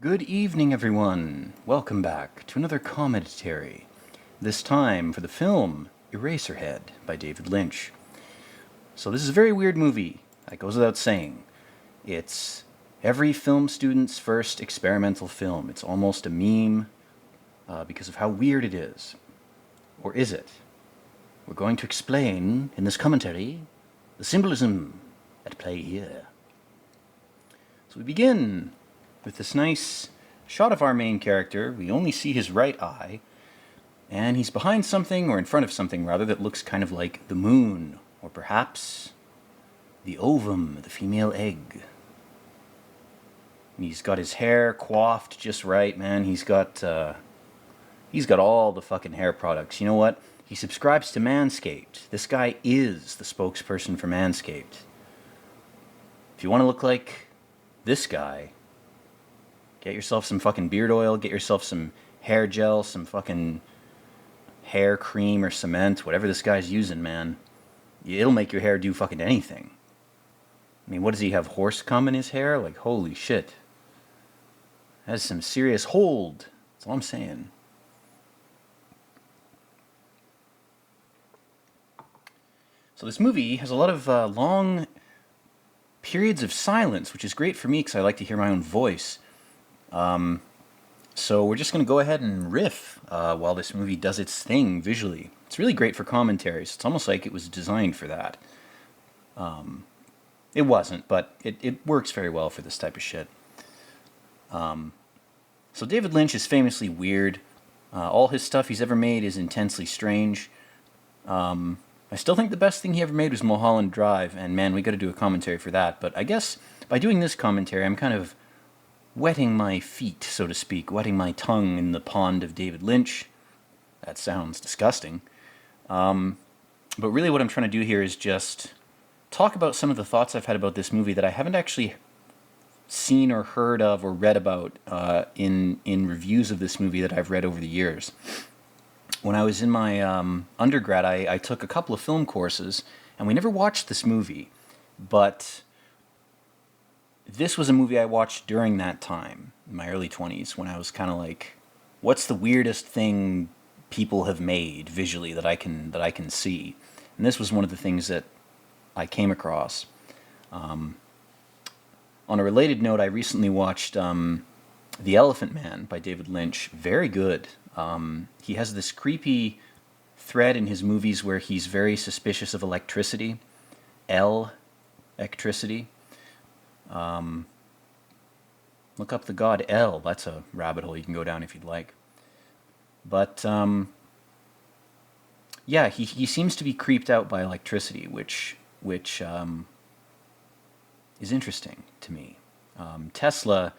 Good evening, everyone. Welcome back to another Commadtary. This time for the film Eraserhead by David Lynch. So this is a very weird movie. That goes without saying. It's every film student's first experimental film. It's almost a meme because of how weird it is. Or is it? We're going to explain in this commentary the symbolism at play here. So we begin with this nice shot of our main character. We only see his right eye, and he's behind something, or in front of something rather, that looks kind of like the moon, or perhaps the ovum, the female egg. And he's got his hair coiffed just right, man. He's got all the fucking hair products. You know what? He subscribes to Manscaped. This guy is the spokesperson for Manscaped. If you want to look like this guy, get yourself some fucking beard oil, get yourself some hair gel, some fucking hair cream or cement, whatever this guy's using, man. It'll make your hair do fucking anything. I mean, what does he have, horse cum in his hair? Like, holy shit. Has some serious hold. That's all I'm saying. So this movie has a lot of long periods of silence, which is great for me because I like to hear my own voice. So we're just going to go ahead and riff while this movie does its thing visually. It's really great for commentaries. It's almost like it was designed for that. It wasn't, but it works very well for this type of shit. So David Lynch is famously weird. All his stuff he's ever made is intensely strange. I still think the best thing he ever made was Mulholland Drive, and man, we got to do a commentary for that. But I guess by doing this commentary, I'm kind of wetting my feet, so to speak, wetting my tongue in the pond of David Lynch. That sounds disgusting. But really what I'm trying to do here is just talk about some of the thoughts I've had about this movie that I haven't actually seen or heard of or read about in reviews of this movie that I've read over the years. When I was in my undergrad, I took a couple of film courses, and we never watched this movie, but this was a movie I watched during that time, in my early 20s, when I was kind of like, what's the weirdest thing people have made visually that I can see? And this was one of the things that I came across. On a related note, I recently watched The Elephant Man by David Lynch. Very good. He has this creepy thread in his movies where he's very suspicious of electricity. Electricity. Look up the god El. That's a rabbit hole you can go down if you'd like. But yeah, he seems to be creeped out by electricity, which is interesting to me. Tesla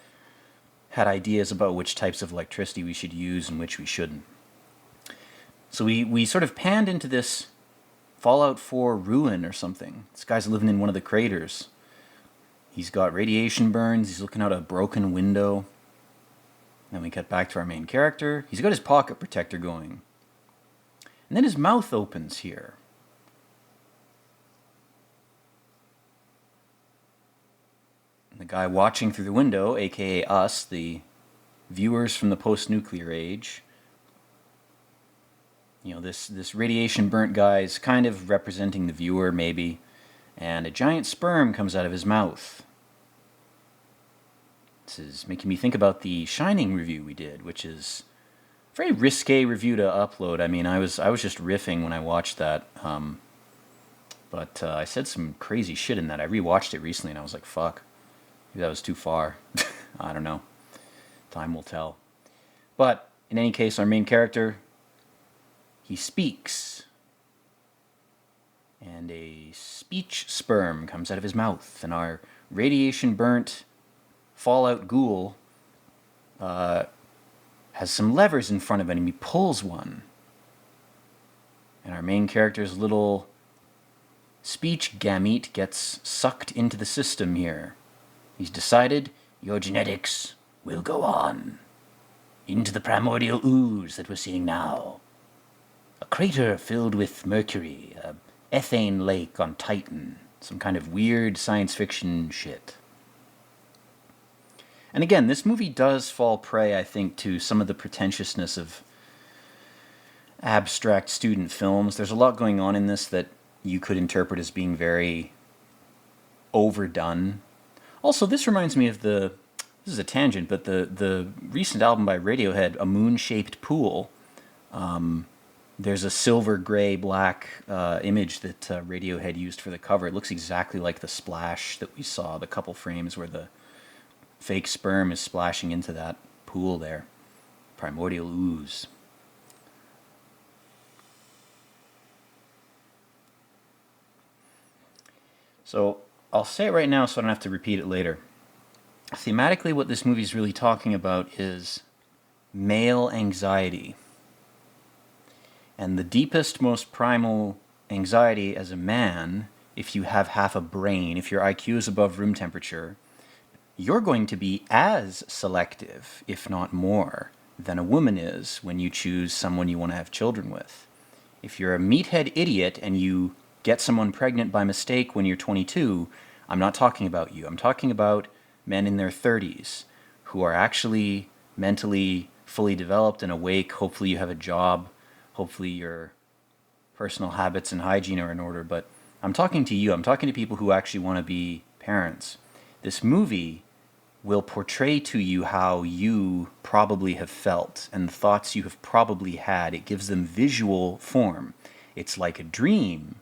had ideas about which types of electricity we should use and which we shouldn't. So we sort of panned into this Fallout 4 ruin or something. This guy's living in one of the craters. He's got radiation burns, he's looking out a broken window. Then we cut back to our main character. He's got his pocket protector going. And then his mouth opens here. And the guy watching through the window, aka us, the viewers from the post-nuclear age. You know, this radiation burnt guy is kind of representing the viewer, maybe. And a giant sperm comes out of his mouth. This is making me think about the Shining review we did, which is a very risque review to upload. I mean, I was just riffing when I watched that. But I said some crazy shit in that. I rewatched it recently and I was like, fuck. Maybe that was too far. I don't know. Time will tell. But in any case, our main character, he speaks. And a speech sperm comes out of his mouth, and our radiation-burnt Fallout ghoul has some levers in front of it, and he pulls one. And our main character's little speech gamete gets sucked into the system here. He's decided your genetics will go on into the primordial ooze that we're seeing now. A crater filled with mercury, a ethane lake on Titan, some kind of weird science fiction shit. And again, this movie does fall prey, I think, to some of the pretentiousness of abstract student films. There's a lot going on in this that you could interpret as being very overdone. Also, this reminds me of this is a tangent, but the recent album by Radiohead, A Moon-Shaped Pool. There's a silver, gray, black image that Radiohead used for the cover. It looks exactly like the splash that we saw, the couple frames where the fake sperm is splashing into that pool there. Primordial ooze. So I'll say it right now so I don't have to repeat it later. Thematically, what this movie is really talking about is male anxiety. And the deepest, most primal anxiety as a man, if you have half a brain, if your IQ is above room temperature, you're going to be as selective, if not more, than a woman is when you choose someone you want to have children with. If you're a meathead idiot and you get someone pregnant by mistake when you're 22, I'm not talking about you. I'm talking about men in their 30s who are actually mentally fully developed and awake. Hopefully you have a job. Hopefully your personal habits and hygiene are in order. But I'm talking to you. I'm talking to people who actually want to be parents. This movie will portray to you how you probably have felt and the thoughts you have probably had. It gives them visual form. It's like a dream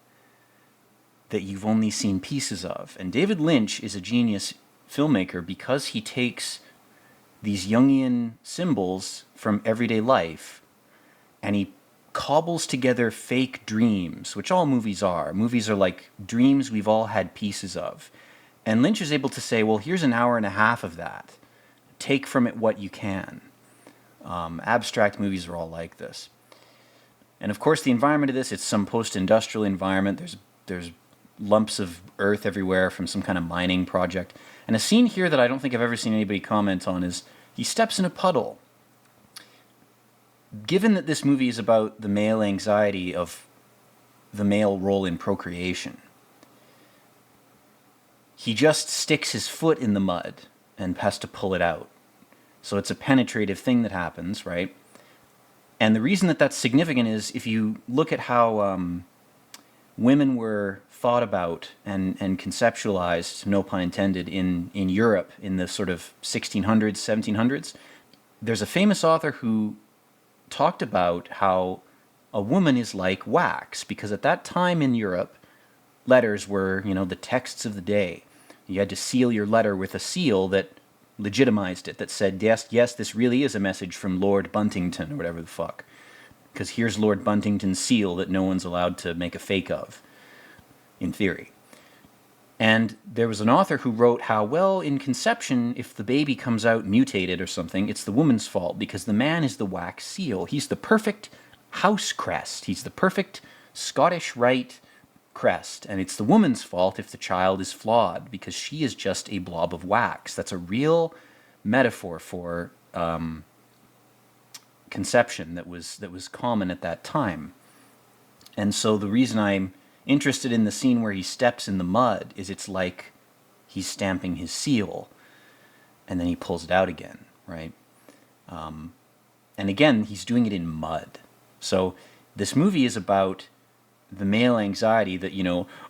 that you've only seen pieces of. And David Lynch is a genius filmmaker because he takes these Jungian symbols from everyday life and he cobbles together fake dreams, which all movies are. Movies are like dreams we've all had pieces of. And Lynch is able to say, well, here's an hour and a half of that. Take from it what you can. Abstract movies are all like this. And of course, the environment of this, it's some post-industrial environment. There's lumps of earth everywhere from some kind of mining project. And a scene here that I don't think I've ever seen anybody comment on is he steps in a puddle. Given that this movie is about the male anxiety of the male role in procreation, he just sticks his foot in the mud and has to pull it out. So it's a penetrative thing that happens, right? And the reason that that's significant is if you look at how women were thought about and conceptualized, no pun intended, in Europe in the sort of 1600s, 1700s, there's a famous author who talked about how a woman is like wax, because at that time in Europe, letters were, the texts of the day. You had to seal your letter with a seal that legitimized it, that said, yes, this really is a message from Lord Buntington, or whatever the fuck. Because here's Lord Buntington's seal that no one's allowed to make a fake of, in theory. And there was an author who wrote how, well, in conception, if the baby comes out mutated or something, it's the woman's fault, because the man is the wax seal. He's the perfect house crest. He's the perfect Scottish Rite crest. And it's the woman's fault if the child is flawed, because she is just a blob of wax. That's a real metaphor for conception that was common at that time. And so the reason I'm interested in the scene where he steps in the mud is it's like he's stamping his seal and then he pulls it out again, right? And again, he's doing it in mud. So this movie is about the male anxiety that,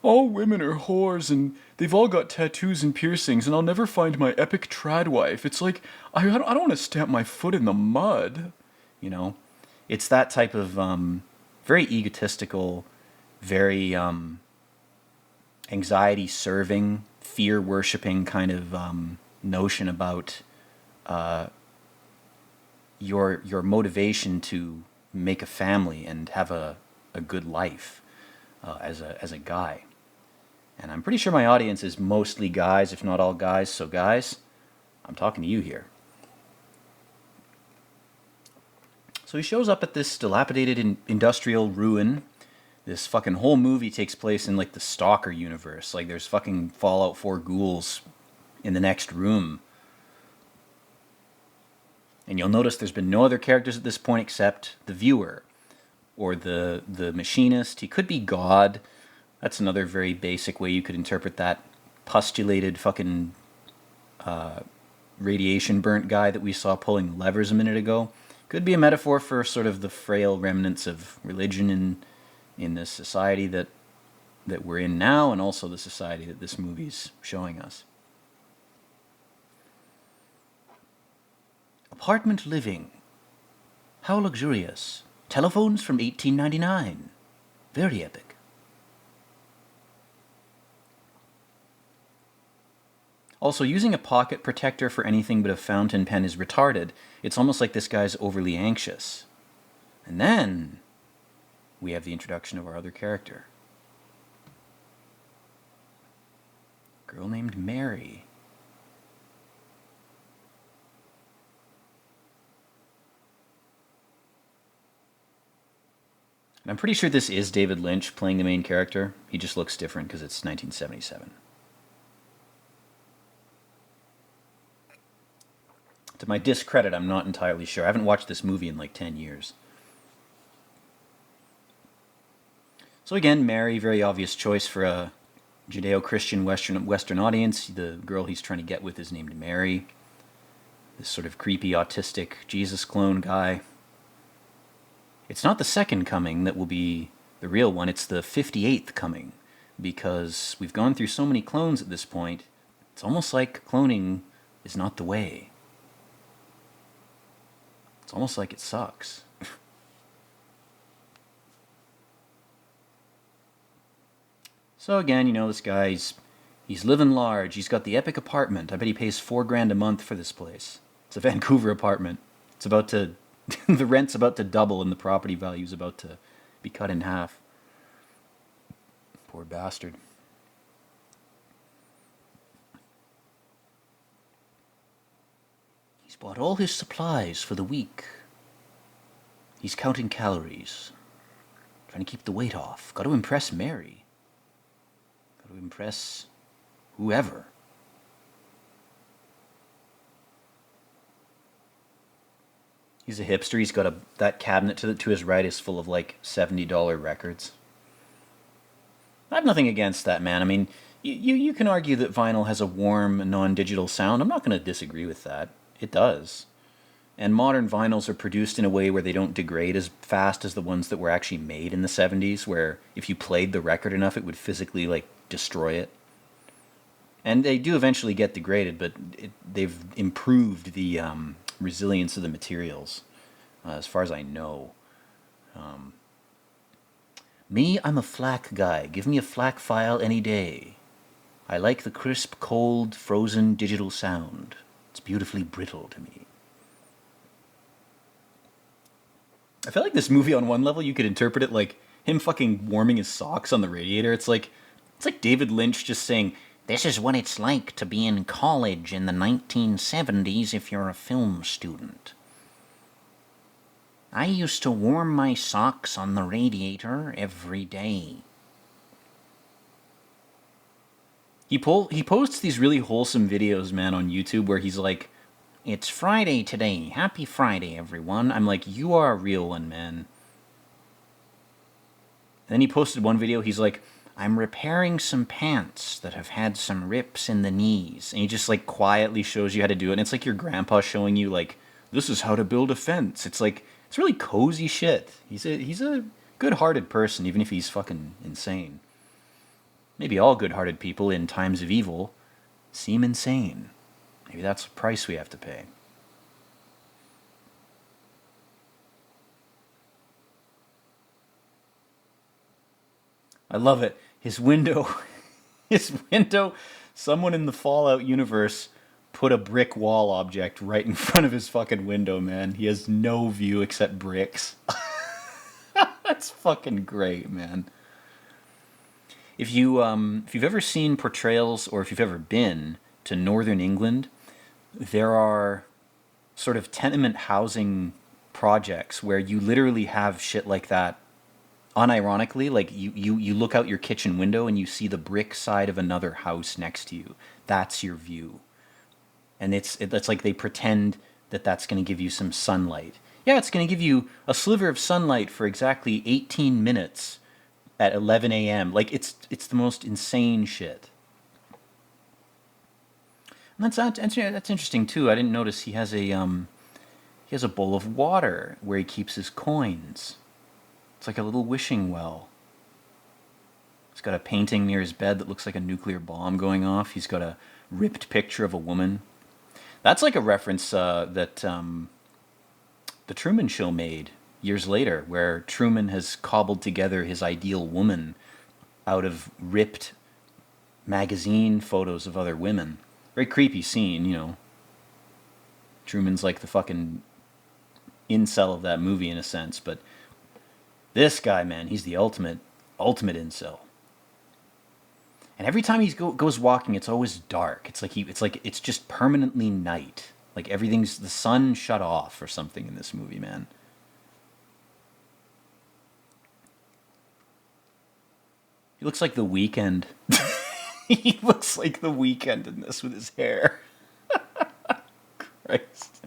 all women are whores and they've all got tattoos and piercings and I'll never find my epic trad wife. It's like, I don't want to stamp my foot in the mud, It's that type of very egotistical, very anxiety-serving, fear-worshipping kind of notion about your motivation to make a family and have a good life as a guy. And I'm pretty sure my audience is mostly guys, if not all guys. So guys, I'm talking to you here. So he shows up at this dilapidated industrial ruin. This fucking whole movie takes place in like the Stalker universe. Like there's fucking Fallout 4 ghouls in the next room. And you'll notice there's been no other characters at this point except the viewer or the machinist. He could be God. That's another very basic way you could interpret that postulated fucking radiation burnt guy that we saw pulling levers a minute ago could be a metaphor for sort of the frail remnants of religion in this society that we're in now, and also the society that this movie's showing us. Apartment living. How luxurious. Telephones from 1899. Very epic. Also, using a pocket protector for anything but a fountain pen is retarded. It's almost like this guy's overly anxious. And then we have the introduction of our other character. A girl named Mary. And I'm pretty sure this is David Lynch playing the main character. He just looks different because it's 1977. To my discredit, I'm not entirely sure. I haven't watched this movie in like 10 years. So again, Mary, very obvious choice for a Judeo-Christian Western audience. The girl he's trying to get with is named Mary. This sort of creepy, autistic Jesus clone guy. It's not the second coming that will be the real one. It's the 58th coming. Because we've gone through so many clones at this point, it's almost like cloning is not the way. It's almost like it sucks. So again, you know, this guy's he's living large. He's got the epic apartment. I bet he pays $4,000 a month for this place. It's a Vancouver apartment. It's about to the rent's about to double and the property value's about to be cut in half. Poor bastard. He's bought all his supplies for the week. He's counting calories. Trying to keep the weight off. Got to impress Mary. Got to impress whoever. He's a hipster. He's got that cabinet to his right is full of like $70 records. I have nothing against that, man. I mean, you can argue that vinyl has a warm, non-digital sound. I'm not going to disagree with that. It does. And modern vinyls are produced in a way where they don't degrade as fast as the ones that were actually made in the 70s, where if you played the record enough, it would physically like destroy it. And they do eventually get degraded, but they've improved the resilience of the materials, as far as I know. Me, I'm a FLAC guy. Give me a FLAC file any day. I like the crisp, cold, frozen digital sound. It's beautifully brittle to me. I feel like this movie, on one level, you could interpret it like him fucking warming his socks on the radiator. It's like David Lynch just saying, "This is what it's like to be in college in the 1970s if you're a film student. I used to warm my socks on the radiator every day." He posts these really wholesome videos, man, on YouTube where he's like, "It's Friday today. Happy Friday, everyone." I'm like, you are a real one, man. And then he posted one video, he's like, "I'm repairing some pants that have had some rips in the knees." And he just like quietly shows you how to do it. And it's like your grandpa showing you like, "This is how to build a fence." It's like, it's really cozy shit. He's a good-hearted person, even if he's fucking insane. Maybe all good-hearted people in times of evil seem insane. Maybe that's the price we have to pay. I love it. His window, someone in the Fallout universe put a brick wall object right in front of his fucking window, man. He has no view except bricks. That's fucking great, man. If you've ever seen portrayals, or if you've ever been to Northern England, there are sort of tenement housing projects where you literally have shit like that. Unironically, like you look out your kitchen window and you see the brick side of another house next to you. That's your view. And it's like they pretend that that's going to give you some sunlight. Yeah, it's going to give you a sliver of sunlight for exactly 18 minutes at 11 a.m. Like, it's the most insane shit. That's interesting too. I didn't notice he has a bowl of water where he keeps his coins. It's like a little wishing well. He's got a painting near his bed that looks like a nuclear bomb going off. He's got a ripped picture of a woman. That's like a reference that the Truman Show made years later, where Truman has cobbled together his ideal woman out of ripped magazine photos of other women. Very creepy scene, you know. Truman's like the fucking incel of that movie in a sense, but this guy, man, he's the ultimate incel. And every time he goes walking, it's always dark. It's just permanently night. Like the sun shut off or something in this movie, man. He looks like The Weeknd. He looks like The Weeknd in this with his hair. Christ.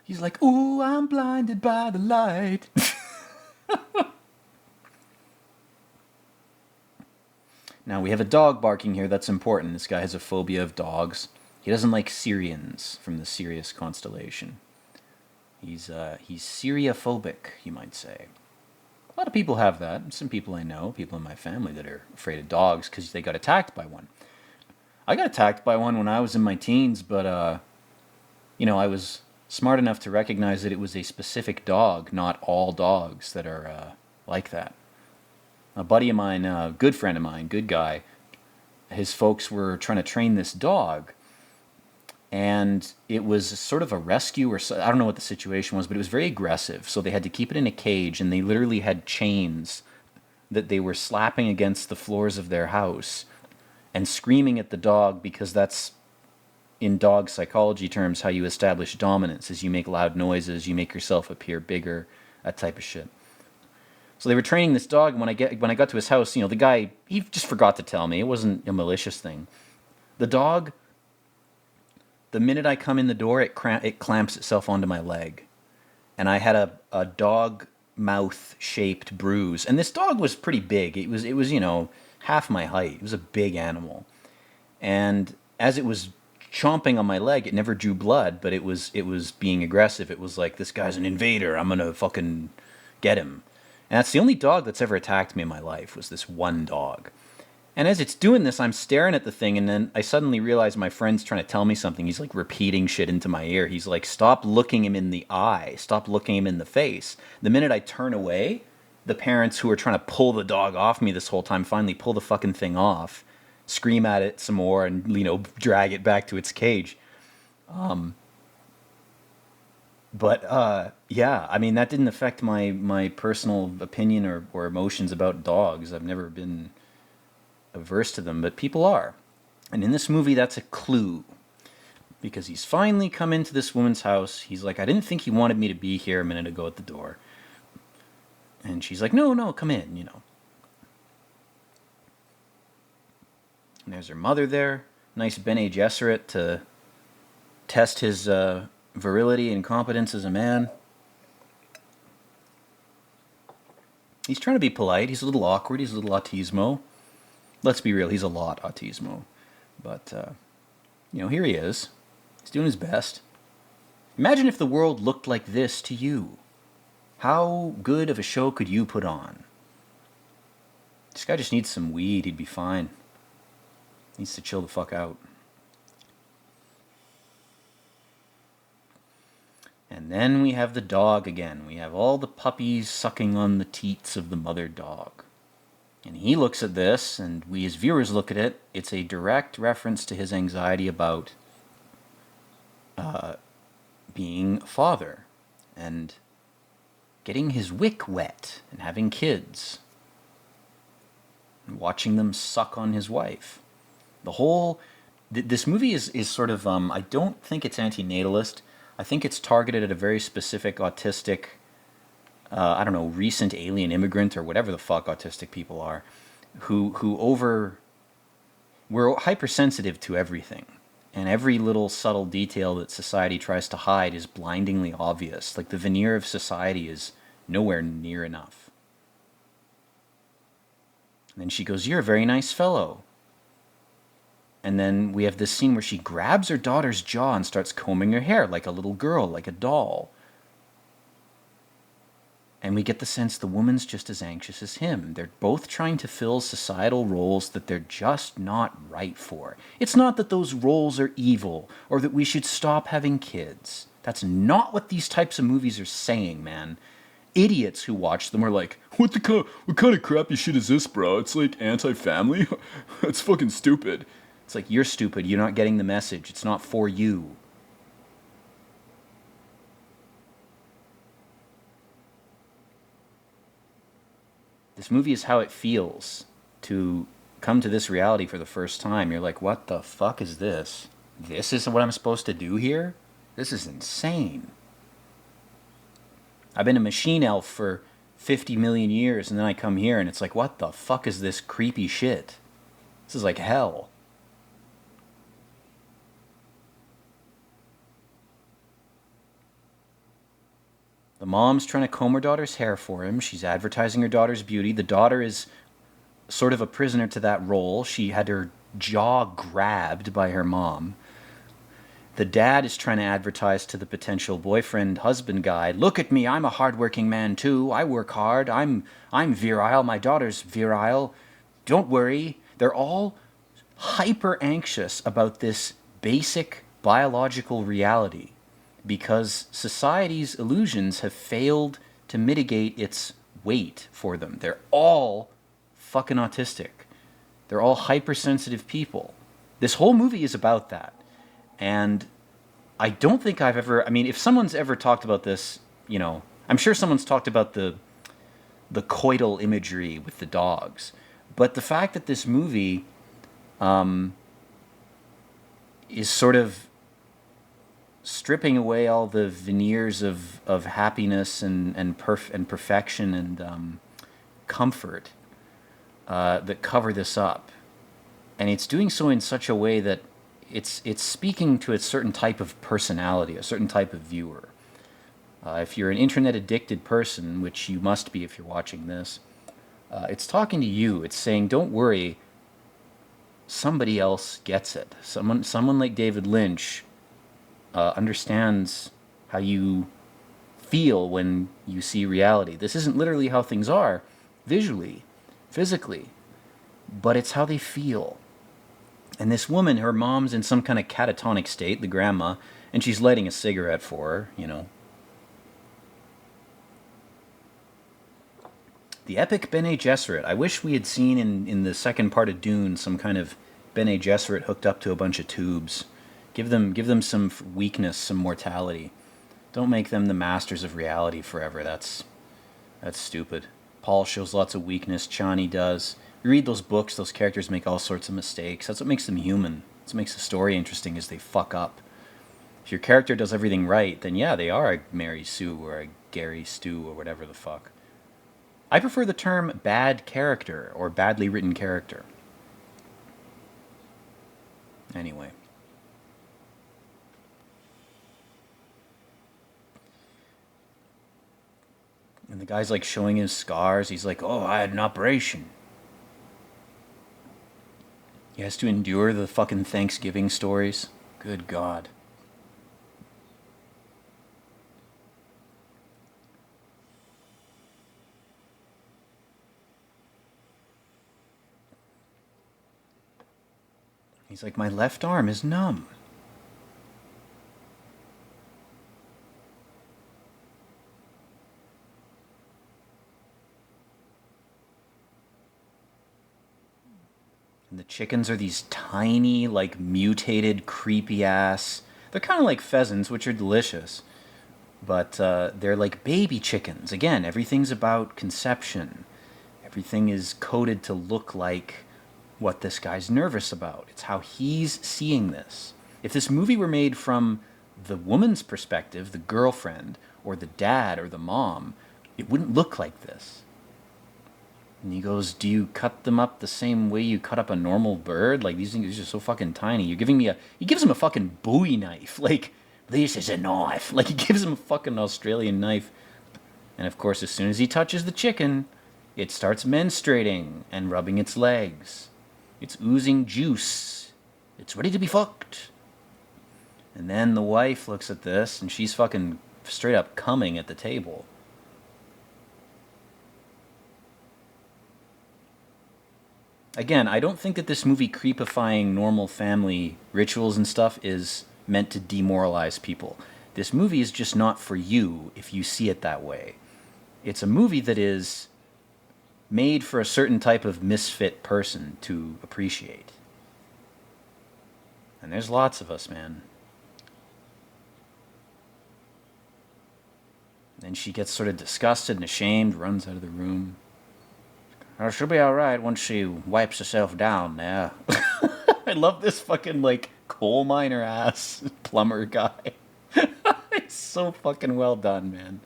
He's like, ooh, I'm blinded by the light. Now, we have a dog barking here. That's important. This guy has a phobia of dogs. He doesn't like Syrians from the Sirius constellation. He's Syriophobic, you might say. A lot of people have that. Some people I know, people in my family that are afraid of dogs because they got attacked by one. I got attacked by one when I was in my teens, but, I was smart enough to recognize that it was a specific dog, not all dogs that are like that. A buddy of mine, a good friend of mine, good guy, his folks were trying to train this dog, and it was sort of a rescue or so, I don't know what the situation was, but it was very aggressive, so they had to keep it in a cage, and they literally had chains that they were slapping against the floors of their house and screaming at the dog, because that's, in dog psychology terms, how you establish dominance, is you make loud noises, you make yourself appear bigger, that type of shit. So they were training this dog, and when I got to his house, the guy, he just forgot to tell me. It wasn't a malicious thing. The dog, the minute I come in the door, it clamps itself onto my leg. And I had a dog mouth-shaped bruise. And this dog was pretty big. It was half my height. It was a big animal. And as it was chomping on my leg, it never drew blood, but it was being aggressive. It was like, this guy's an invader. I'm going to fucking get him. And that's the only dog that's ever attacked me in my life, was this one dog. And as it's doing this, I'm staring at the thing, and then I suddenly realize my friend's trying to tell me something. He's like repeating shit into my ear. He's like, stop looking him in the eye. Stop looking him in the face. The minute I turn away, the parents who are trying to pull the dog off me this whole time finally pull the fucking thing off, scream at it some more, and, drag it back to its cage. Yeah, I mean, that didn't affect my personal opinion or emotions about dogs. I've never been averse to them, but people are. And in this movie, that's a clue. Because he's finally come into this woman's house. He's like, I didn't think he wanted me to be here a minute ago at the door. And she's like, no, come in, And there's her mother there. Nice Bene Gesserit to test his virility and competence as a man. He's trying to be polite. He's a little awkward. He's a little autismo. Let's be real. He's a lot autismo. But, here he is. He's doing his best. Imagine if the world looked like this to you. How good of a show could you put on? This guy just needs some weed. He'd be fine. Needs to chill the fuck out. And then we have the dog again. We have all the puppies sucking on the teats of the mother dog. And he looks at this, and we as viewers look at it. It's a direct reference to his anxiety about being a father and getting his wick wet and having kids and watching them suck on his wife. This movie is sort of, I don't think it's anti-natalist. I think it's targeted at a very specific autistic, recent alien immigrant or whatever the fuck autistic people are, we're hypersensitive to everything. And every little subtle detail that society tries to hide is blindingly obvious. Like the veneer of society is nowhere near enough. And then she goes, "You're a very nice fellow." And then we have this scene where she grabs her daughter's jaw and starts combing her hair like a little girl, like a doll. And we get the sense the woman's just as anxious as him. They're both trying to fill societal roles that they're just not right for. It's not that those roles are evil or that we should stop having kids. That's not what these types of movies are saying, man. Idiots who watch them are like, what kind of crappy shit is this, bro? It's like anti-family? It's fucking stupid. It's like, you're stupid. You're not getting the message. It's not for you. This movie is how it feels to come to this reality for the first time. You're like, what the fuck is this? This is what I'm supposed to do here? This is insane. I've been a machine elf for 50 million years, and then I come here and it's like, what the fuck is this creepy shit? This is like hell. The mom's trying to comb her daughter's hair for him. She's advertising her daughter's beauty. The daughter is sort of a prisoner to that role. She had her jaw grabbed by her mom. The dad is trying to advertise to the potential boyfriend, husband guy, look at me, I'm a hardworking man too. I work hard. I'm virile. My daughter's virile. Don't worry. They're all hyper anxious about this basic biological reality, because society's illusions have failed to mitigate its weight for them. They're all fucking autistic. They're all hypersensitive people. This whole movie is about that. And I don't think I've ever... I mean, if someone's ever talked about this, you know, I'm sure someone's talked about the coital imagery with the dogs. But the fact that this movie is sort of stripping away all the veneers of happiness and perfection and comfort that cover this up, and it's doing so in such a way that it's speaking to a certain type of personality, a certain type of viewer. If you're an internet addicted person, which you must be if you're watching this, it's talking to you. It's saying, don't worry, somebody else gets it. Someone like David Lynch understands how you feel when you see reality. This isn't literally how things are, visually, physically, but it's how they feel. And this woman, her mom's in some kind of catatonic state, the grandma, and she's lighting a cigarette for her, you know. The epic Bene Gesserit. I wish we had seen in the second part of Dune some kind of Bene Gesserit hooked up to a bunch of tubes. Give them some weakness, some mortality. Don't make them the masters of reality forever. That's stupid. Paul shows lots of weakness. Chani does. You read those books, those characters make all sorts of mistakes. That's what makes them human. That's what makes the story interesting, is they fuck up. If your character does everything right, then yeah, they are a Mary Sue or a Gary Stu or whatever the fuck. I prefer the term bad character or badly written character. Anyway. And the guy's like showing his scars. He's like, oh, I had an operation. He has to endure the fucking Thanksgiving stories. Good God. He's like, my left arm is numb. And the chickens are these tiny, like, mutated, creepy-ass... They're kind of like pheasants, which are delicious. But they're like baby chickens. Again, everything's about conception. Everything is coded to look like what this guy's nervous about. It's how he's seeing this. If this movie were made from the woman's perspective, the girlfriend, or the dad, or the mom, it wouldn't look like this. And he goes, do you cut them up the same way you cut up a normal bird? Like, these things are so fucking tiny. You're giving me he gives him a fucking Bowie knife. Like, this is a knife. Like, he gives him a fucking Australian knife. And of course, as soon as he touches the chicken, it starts menstruating and rubbing its legs. It's oozing juice. It's ready to be fucked. And then the wife looks at this, and she's fucking straight up coming at the table. Again, I don't think that this movie creepifying normal family rituals and stuff is meant to demoralize people. This movie is just not for you if you see it that way. It's a movie that is made for a certain type of misfit person to appreciate. And there's lots of us, man. Then she gets sort of disgusted and ashamed, runs out of the room. Oh, she'll be alright once she wipes herself down, yeah. I love this fucking, like, coal miner ass plumber guy. It's so fucking well done, man.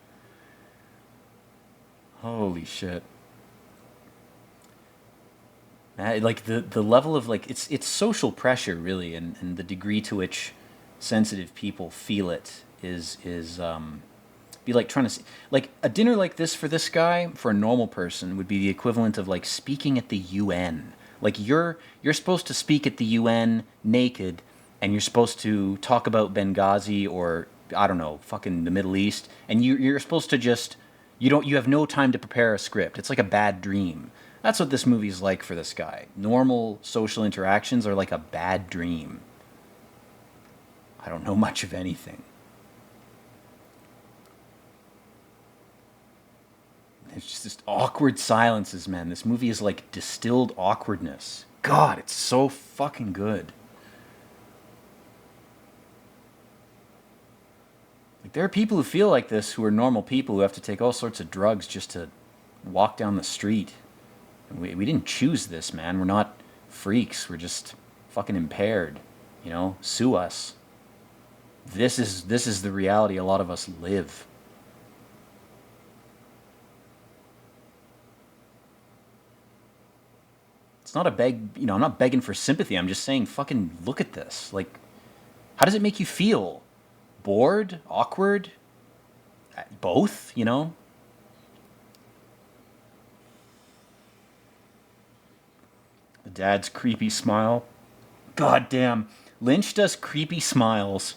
Holy shit. Like, the level of, like, it's social pressure, really, and the degree to which sensitive people feel it is be like trying to see, like, a dinner like this for this guy, for a normal person, would be the equivalent of, like, speaking at the UN. Like, you're supposed to speak at the UN naked, and you're supposed to talk about Benghazi or, I don't know, fucking the Middle East, and you're supposed to just, you have no time to prepare a script. It's like a bad dream. That's what this movie's like for this guy. Normal social interactions are like a bad dream. I don't know much of anything. It's just this awkward silences, man. This movie is like distilled awkwardness. God, it's so fucking good. Like, there are people who feel like this who are normal people who have to take all sorts of drugs just to walk down the street. And we didn't choose this, man. We're not freaks. We're just fucking impaired. You know? Sue us. This is the reality a lot of us live. It's not a I'm not begging for sympathy. I'm just saying, fucking look at this. Like, how does it make you feel? Bored? Awkward? Both, you know? The dad's creepy smile. God damn. Lynch does creepy smiles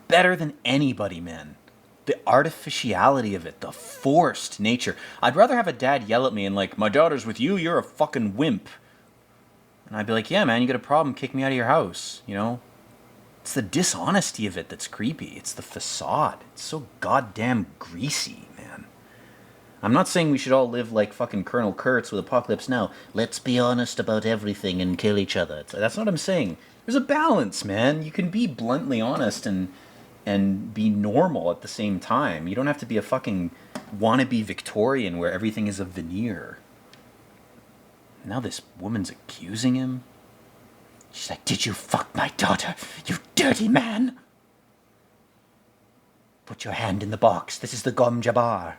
better than anybody, man. The artificiality of it, the forced nature. I'd rather have a dad yell at me and like, my daughter's with you, you're a fucking wimp. And I'd be like, yeah, man, you got a problem, kick me out of your house, you know? It's the dishonesty of it that's creepy. It's the facade. It's so goddamn greasy, man. I'm not saying we should all live like fucking Colonel Kurtz with Apocalypse Now. Let's be honest about everything and kill each other. That's not what I'm saying. There's a balance, man. You can be bluntly honest and be normal at the same time. You don't have to be a fucking wannabe Victorian where everything is a veneer. Now this woman's accusing him. She's like, did you fuck my daughter, you dirty man? Put your hand in the box. This is the Gom Jabbar.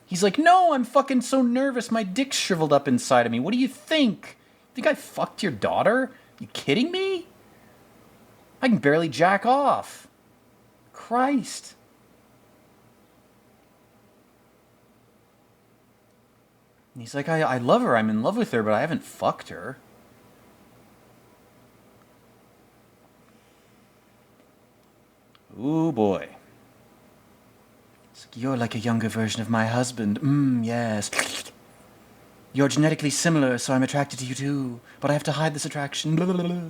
He's like, no, I'm fucking so nervous. My dick's shriveled up inside of me. What do you think? Think I fucked your daughter? You kidding me? I can barely jack off. Christ. And he's like, I love her. I'm in love with her, but I haven't fucked her. Ooh, boy. It's like, you're like a younger version of my husband. Yes. You're genetically similar, so I'm attracted to you too. But I have to hide this attraction. Blah, blah, blah.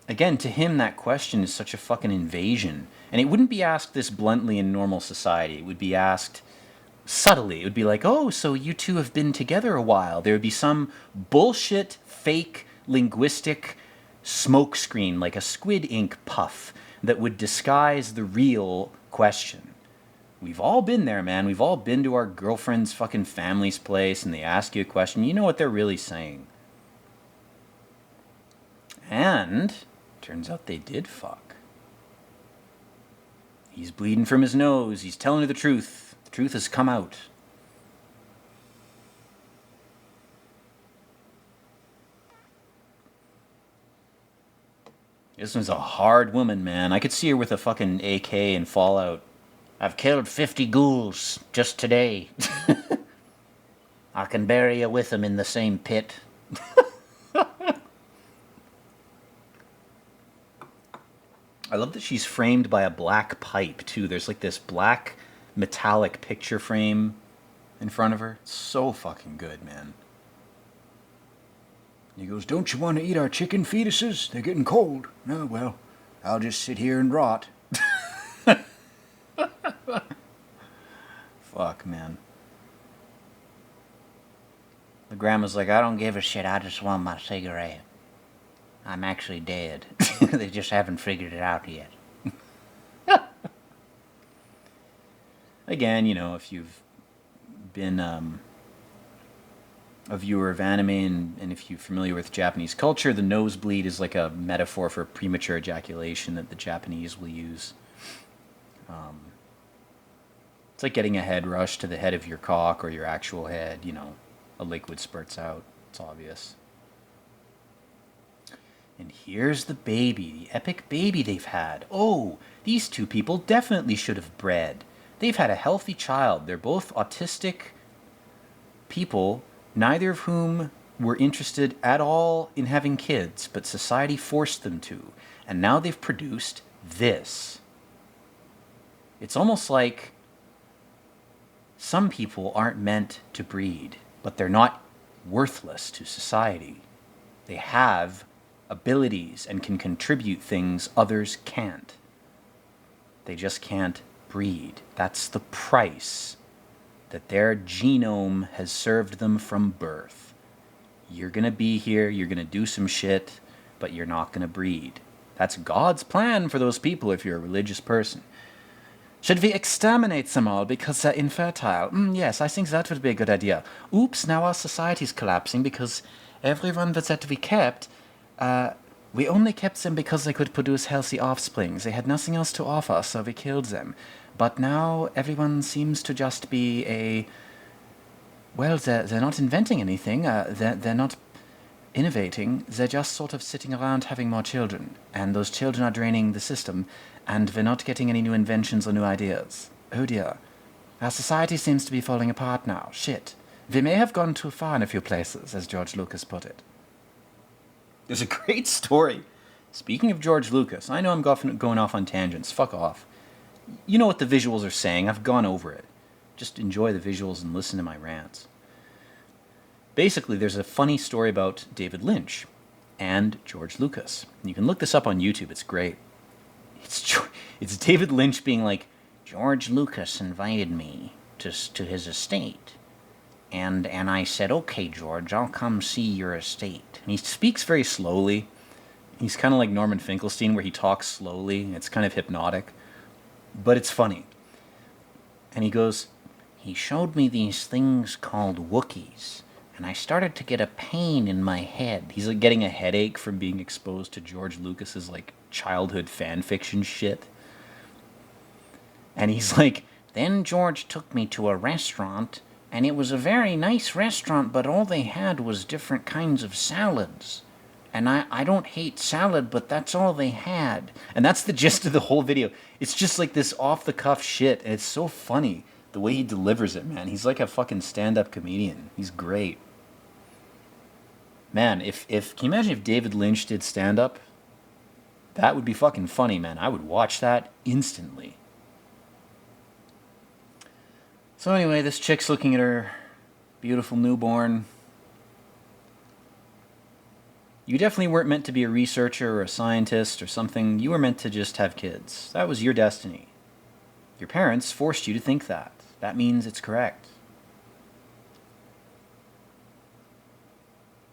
Again, to him, that question is such a fucking invasion. And it wouldn't be asked this bluntly in normal society. It would be asked subtly. It would be like, oh, so you two have been together a while. There would be some bullshit, fake, linguistic smokescreen, like a squid ink puff, that would disguise the real question. We've all been there, man. We've all been to our girlfriend's fucking family's place, and they ask you a question. You know what they're really saying. And turns out they did fuck. He's bleeding from his nose. He's telling her the truth. The truth has come out. This one's a hard woman, man. I could see her with a fucking AK in Fallout. I've killed 50 ghouls just today. I can bury you with them in the same pit. I love that she's framed by a black pipe, too. There's like this black metallic picture frame in front of her. It's so fucking good, man. He goes, "Don't you want to eat our chicken fetuses? They're getting cold." "No, well, I'll just sit here and rot." Fuck, man. The grandma's like, I don't give a shit, I just want my cigarette. I'm actually dead. They just haven't figured it out yet. Again, you know, if you've been a viewer of anime and if you're familiar with Japanese culture, the nosebleed is like a metaphor for premature ejaculation that the Japanese will use. It's like getting a head rush to the head of your cock or your actual head, you know, a liquid spurts out. It's obvious. And here's the baby, the epic baby they've had. Oh, these two people definitely should have bred. They've had a healthy child. They're both autistic people, neither of whom were interested at all in having kids, but society forced them to. And now they've produced this. It's almost like some people aren't meant to breed, but they're not worthless to society. They have abilities and can contribute things others can't. They just can't breed. That's the price that their genome has served them from birth. You're gonna be here, you're gonna do some shit, but you're not gonna breed. That's God's plan for those people if you're a religious person. Should we exterminate them all because they're infertile? Yes, I think that would be a good idea. Oops, now our society's collapsing because everyone that we kept, we only kept them because they could produce healthy offspring. They had nothing else to offer, so we killed them. But now everyone seems to just be well, they're not inventing anything. They're not innovating. They're just sort of sitting around having more children. And those children are draining the system. And we're not getting any new inventions or new ideas. Oh dear. Our society seems to be falling apart now. Shit. We may have gone too far in a few places, as George Lucas put it. There's a great story. Speaking of George Lucas, I know I'm going off on tangents. Fuck off. You know what the visuals are saying. I've gone over it. Just enjoy the visuals and listen to my rants. Basically, there's a funny story about David Lynch and George Lucas. You can look this up on YouTube. It's great. It's David Lynch being like, George Lucas invited me to his estate. And I said, okay, George, I'll come see your estate. And he speaks very slowly. He's kind of like Norman Finkelstein, where he talks slowly. It's kind of hypnotic. But it's funny. And he goes, he showed me these things called Wookiees. And I started to get a pain in my head. He's like getting a headache from being exposed to George Lucas's like childhood fan fiction shit. And he's like, then George took me to a restaurant, and it was a very nice restaurant, but all they had was different kinds of salads. And I don't hate salad, but that's all they had. And that's the gist of the whole video. It's just like this off-the-cuff shit, and it's so funny the way he delivers it, man. He's like a fucking stand-up comedian. He's great. Man, can you imagine if David Lynch did stand-up? That would be fucking funny, man. I would watch that instantly. So anyway, this chick's looking at her beautiful newborn. You definitely weren't meant to be a researcher or a scientist or something. You were meant to just have kids. That was your destiny. Your parents forced you to think that. That means it's correct.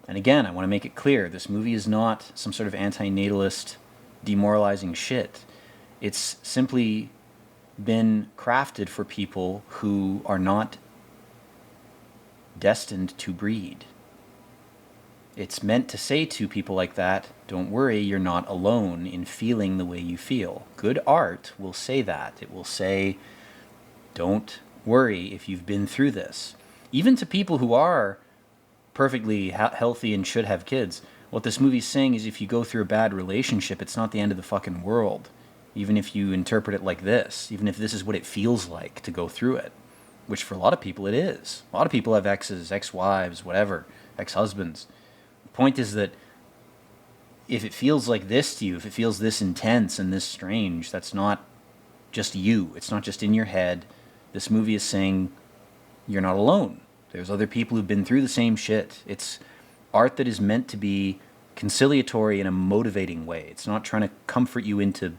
And again, I want to make it clear, this movie is not some sort of anti-natalist, demoralizing shit. It's simply been crafted for people who are not destined to breed. It's meant to say to people like that, don't worry, you're not alone in feeling the way you feel. Good art will say that. It will say, don't worry if you've been through this. Even to people who are perfectly healthy and should have kids, what this movie's saying is if you go through a bad relationship, it's not the end of the fucking world. Even if you interpret it like this, even if this is what it feels like to go through it. which for a lot of people it is. A lot of people have exes, ex-wives, whatever, ex-husbands. The point is that if it feels like this to you, if it feels this intense and this strange, that's not just you. It's not just in your head. This movie is saying you're not alone. There's other people who've been through the same shit. It's art that is meant to be conciliatory in a motivating way. It's not trying to comfort you into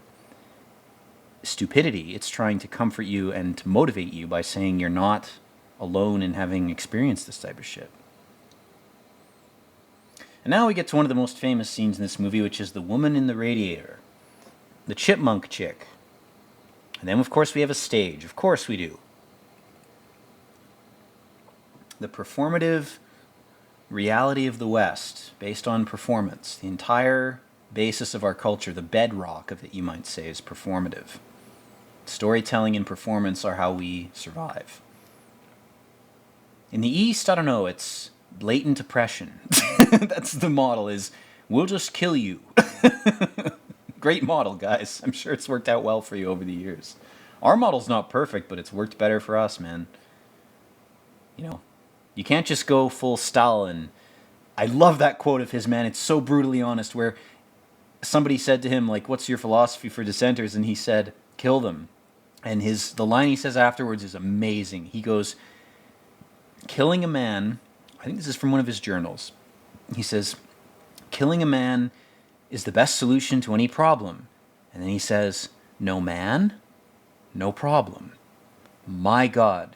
stupidity. It's trying to comfort you and to motivate you by saying you're not alone in having experienced this type of shit. And now we get to one of the most famous scenes in this movie, which is the woman in the radiator. The chipmunk chick. And then, of course, we have a stage. Of course we do. The performative reality of the West, based on performance. The entire basis of our culture, the bedrock of it, you might say, is performative. Storytelling and performance are how we survive. In the East, I don't know, it's latent oppression. That's the model, is we'll just kill you. Great model, guys. I'm sure it's worked out well for you over the years. Our model's not perfect, but it's worked better for us, man. You know, you can't just go full Stalin. I love that quote of his, man. It's so brutally honest, where somebody said to him, like, what's your philosophy for dissenters? And he said, kill them. And the line he says afterwards is amazing. He goes, killing a man, I think this is from one of his journals. He says, killing a man is the best solution to any problem. And then he says, no man, no problem. My God.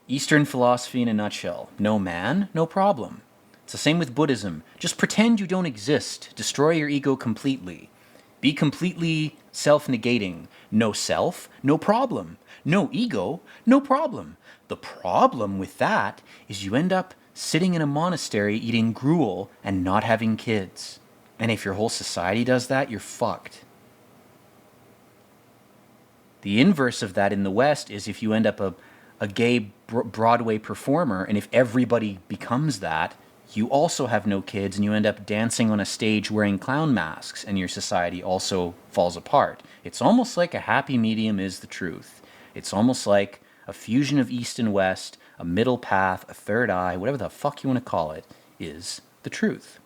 Eastern philosophy in a nutshell. No man, no problem. It's the same with Buddhism. Just pretend you don't exist. Destroy your ego completely. Be completely self-negating. No self, no problem. No ego, no problem. The problem with that is you end up sitting in a monastery eating gruel and not having kids. And if your whole society does that, you're fucked. The inverse of that in the West is if you end up a gay Broadway performer, and if everybody becomes that, you also have no kids and you end up dancing on a stage wearing clown masks, and your society also falls apart. It's almost like a happy medium is the truth. It's almost like a fusion of East and West, a middle path, a third eye, whatever the fuck you want to call it, is the truth.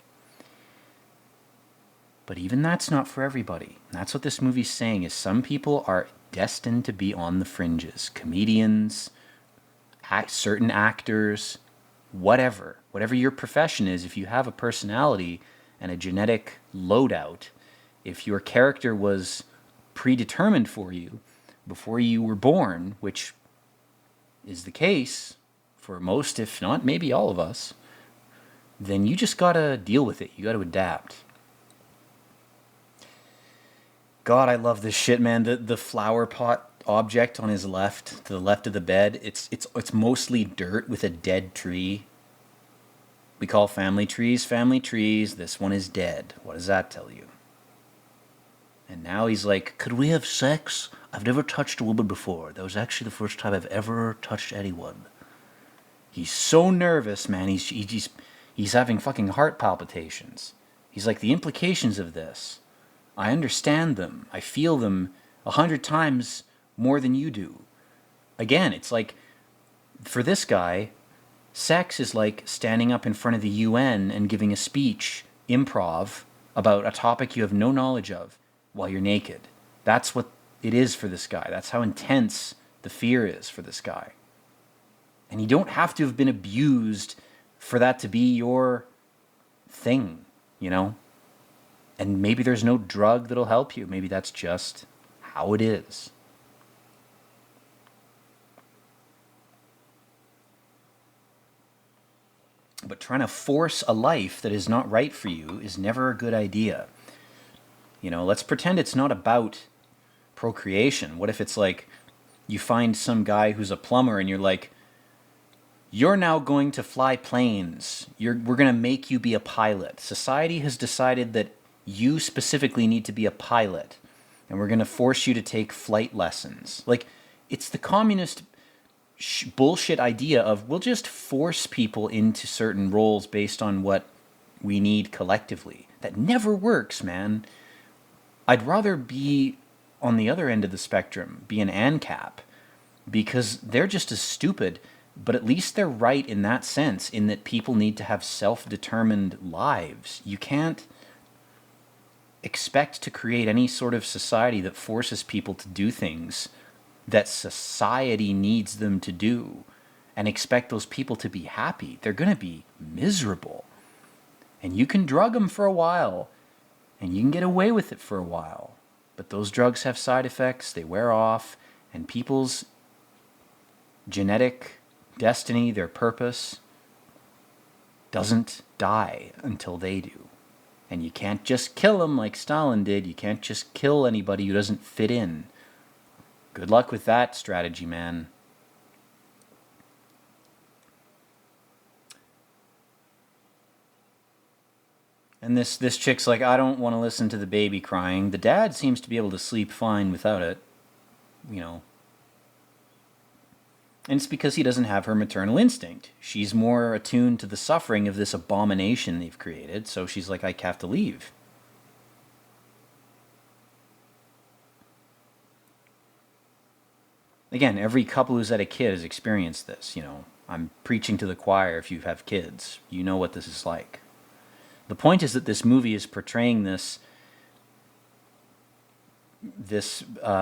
But even that's not for everybody. That's what this movie's saying, is some people are destined to be on the fringes. Comedians, certain actors, whatever your profession is, if you have a personality and a genetic loadout, if your character was predetermined for you before you were born, which is the case for most, if not maybe all of us, then you just gotta deal with it. You gotta adapt. God, I love this shit, man. The flower pot object on his left, to the left of the bed, it's mostly dirt with a dead tree. We call family trees. This one is dead. What does that tell you? And now he's like, could we have sex? I've never touched a woman before. That was actually the first time I've ever touched anyone. He's so nervous, man. He's having fucking heart palpitations. He's like, the implications of this, I understand them. I feel them 100 times more than you do. Again, it's like, for this guy, sex is like standing up in front of the UN and giving a speech, improv, about a topic you have no knowledge of while you're naked. That's what it is for this guy. That's how intense the fear is for this guy. And you don't have to have been abused for that to be your thing, you know? And maybe there's no drug that'll help you. Maybe that's just how it is. But trying to force a life that is not right for you is never a good idea. You know, let's pretend it's not about procreation. What if it's like you find some guy who's a plumber and you're like, you're now going to fly planes. We're going to make you be a pilot. Society has decided that you specifically need to be a pilot, and we're going to force you to take flight lessons. Like, it's the communist bullshit idea of we'll just force people into certain roles based on what we need collectively. That never works, man. I'd rather be on the other end of the spectrum, be an ANCAP, because they're just as stupid, but at least they're right in that sense, in that people need to have self-determined lives. You can't expect to create any sort of society that forces people to do things that society needs them to do and expect those people to be happy. They're going to be miserable. And you can drug them for a while, and you can get away with it for a while. But those drugs have side effects, they wear off, and people's genetic destiny, their purpose, doesn't die until they do. And you can't just kill them like Stalin did. You can't just kill anybody who doesn't fit in. Good luck with that strategy, man. And this chick's like, I don't want to listen to the baby crying. The dad seems to be able to sleep fine without it, you know. And it's because he doesn't have her maternal instinct. She's more attuned to the suffering of this abomination they've created, so she's like, I have to leave. Again, every couple who's had a kid has experienced this, you know. I'm preaching to the choir if you have kids. You know what this is like. The point is that this movie is portraying this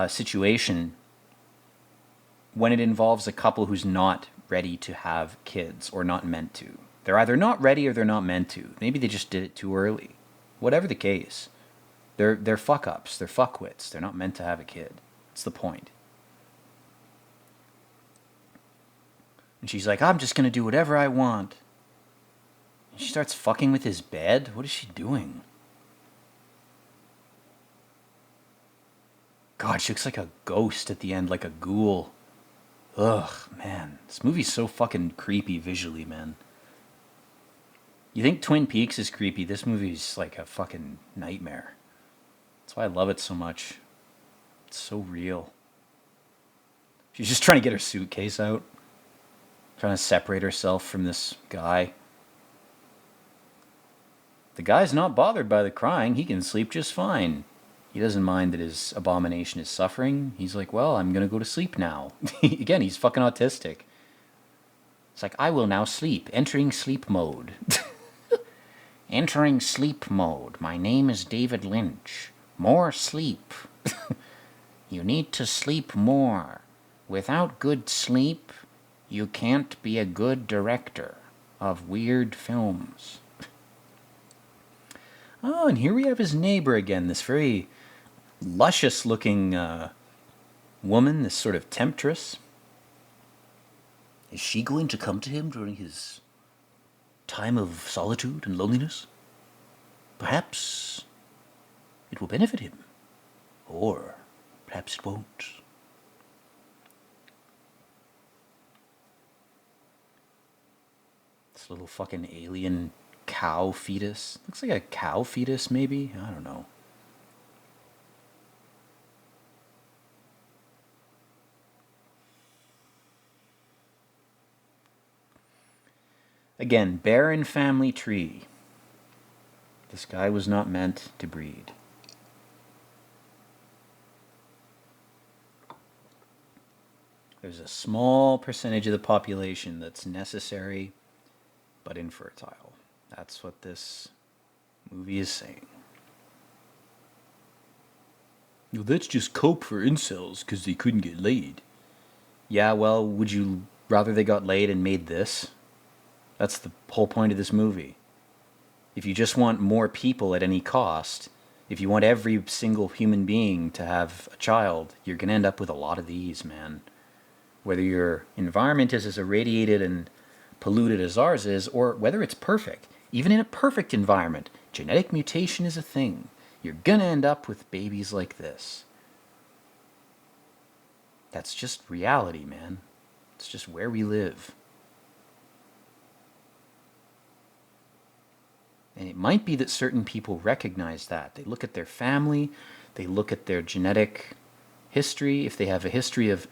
situation when it involves a couple who's not ready to have kids or not meant to. They're either not ready or they're not meant to. Maybe they just did it too early. Whatever the case, they're fuck-ups. They're fuckwits. They're not meant to have a kid. That's the point. And she's like, I'm just going to do whatever I want. And she starts fucking with his bed? What is she doing? God, she looks like a ghost at the end, like a ghoul. Ugh, man. This movie's so fucking creepy visually, man. You think Twin Peaks is creepy? This movie's like a fucking nightmare. That's why I love it so much. It's so real. She's just trying to get her suitcase out. Trying to separate herself from this guy. The guy's not bothered by the crying. He can sleep just fine. He doesn't mind that his abomination is suffering. He's like, well, I'm going to go to sleep now. Again, he's fucking autistic. It's like, I will now sleep. Entering sleep mode. Entering sleep mode. My name is David Lynch. More sleep. You need to sleep more. Without good sleep, you can't be a good director of weird films. Oh, and here we have his neighbor again, this very luscious-looking woman, this sort of temptress. Is she going to come to him during his time of solitude and loneliness? Perhaps it will benefit him. Or perhaps it won't. This little fucking alien cow fetus. Looks like a cow fetus, maybe? I don't know. Again, barren family tree. This guy was not meant to breed. There's a small percentage of the population that's necessary but infertile. That's what this movie is saying. Well, that's just cope for incels because they couldn't get laid. Yeah, well, would you rather they got laid and made this? That's the whole point of this movie. If you just want more people at any cost, if you want every single human being to have a child, you're going to end up with a lot of these, man. Whether your environment is as irradiated and polluted as ours is, or whether it's perfect. Even in a perfect environment, genetic mutation is a thing. You're gonna end up with babies like this. That's just reality, man. It's just where we live. And it might be that certain people recognize that. They look at their family, they look at their genetic history. If they have a history of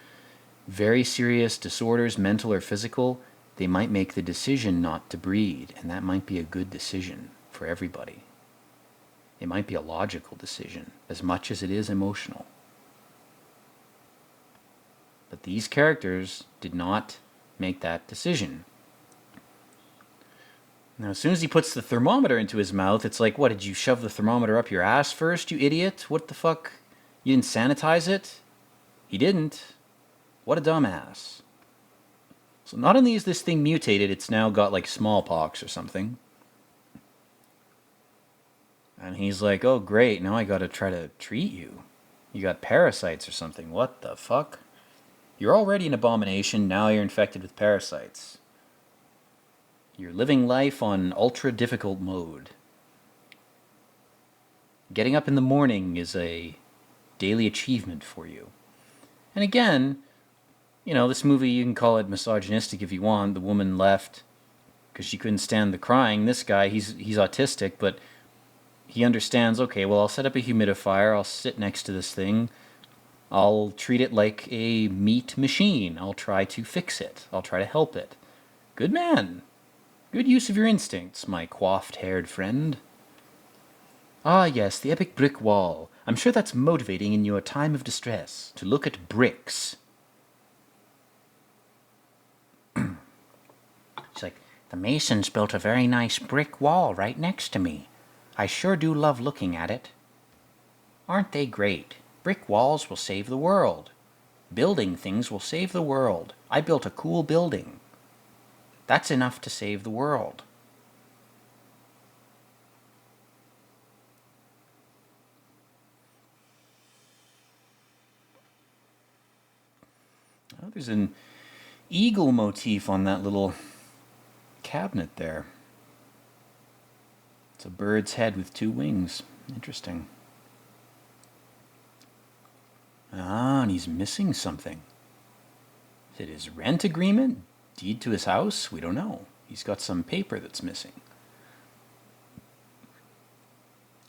very serious disorders, mental or physical, they might make the decision not to breed, and that might be a good decision for everybody. It might be a logical decision, as much as it is emotional. But these characters did not make that decision. Now, as soon as he puts the thermometer into his mouth, it's like, what, did you shove the thermometer up your ass first, you idiot? What the fuck? You didn't sanitize it? He didn't. What a dumbass. So not only is this thing mutated, it's now got like smallpox or something. And he's like, oh great, now I gotta try to treat you. You got parasites or something. What the fuck? You're already an abomination, now you're infected with parasites. You're living life on ultra difficult mode. Getting up in the morning is a daily achievement for you. And again, you know, this movie, you can call it misogynistic if you want. The woman left because she couldn't stand the crying. This guy, he's autistic, but he understands, okay, well, I'll set up a humidifier, I'll sit next to this thing, I'll treat it like a meat machine, I'll try to fix it, I'll try to help it. Good man. Good use of your instincts, my coiffed-haired friend. Ah, yes, the epic brick wall. I'm sure that's motivating in your time of distress, to look at bricks. She's like, the masons built a very nice brick wall right next to me. I sure do love looking at it. Aren't they great? Brick walls will save the world. Building things will save the world. I built a cool building. That's enough to save the world. Oh, there's an eagle motif on that little cabinet there. It's a bird's head with 2 wings. Interesting. Ah, and he's missing something. Is it his rent agreement? Deed to his house? We don't know. He's got some paper that's missing.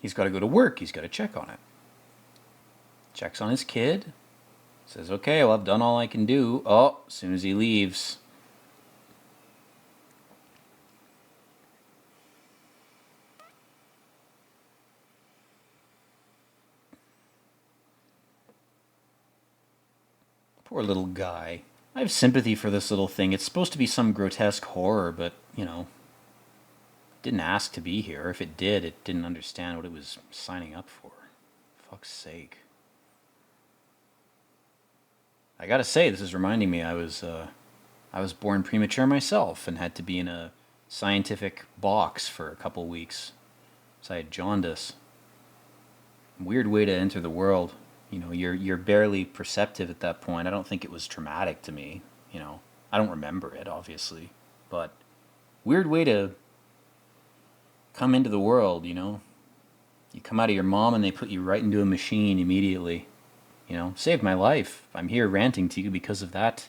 He's got to go to work. He's got to check on it. Checks on his kid. Says, okay, well, I've done all I can do. Oh, as soon as he leaves. Poor little guy. I have sympathy for this little thing. It's supposed to be some grotesque horror, but, you know, it didn't ask to be here. If it did, it didn't understand what it was signing up for. Fuck's sake. I gotta say, this is reminding me I was born premature myself and had to be in a scientific box for a couple weeks. So I had jaundice. Weird way to enter the world. You know, you're barely perceptive at that point. I don't think it was traumatic to me. You know, I don't remember it, obviously. But weird way to come into the world, you know. You come out of your mom and they put you right into a machine immediately. You know, saved my life. I'm here ranting to you because of that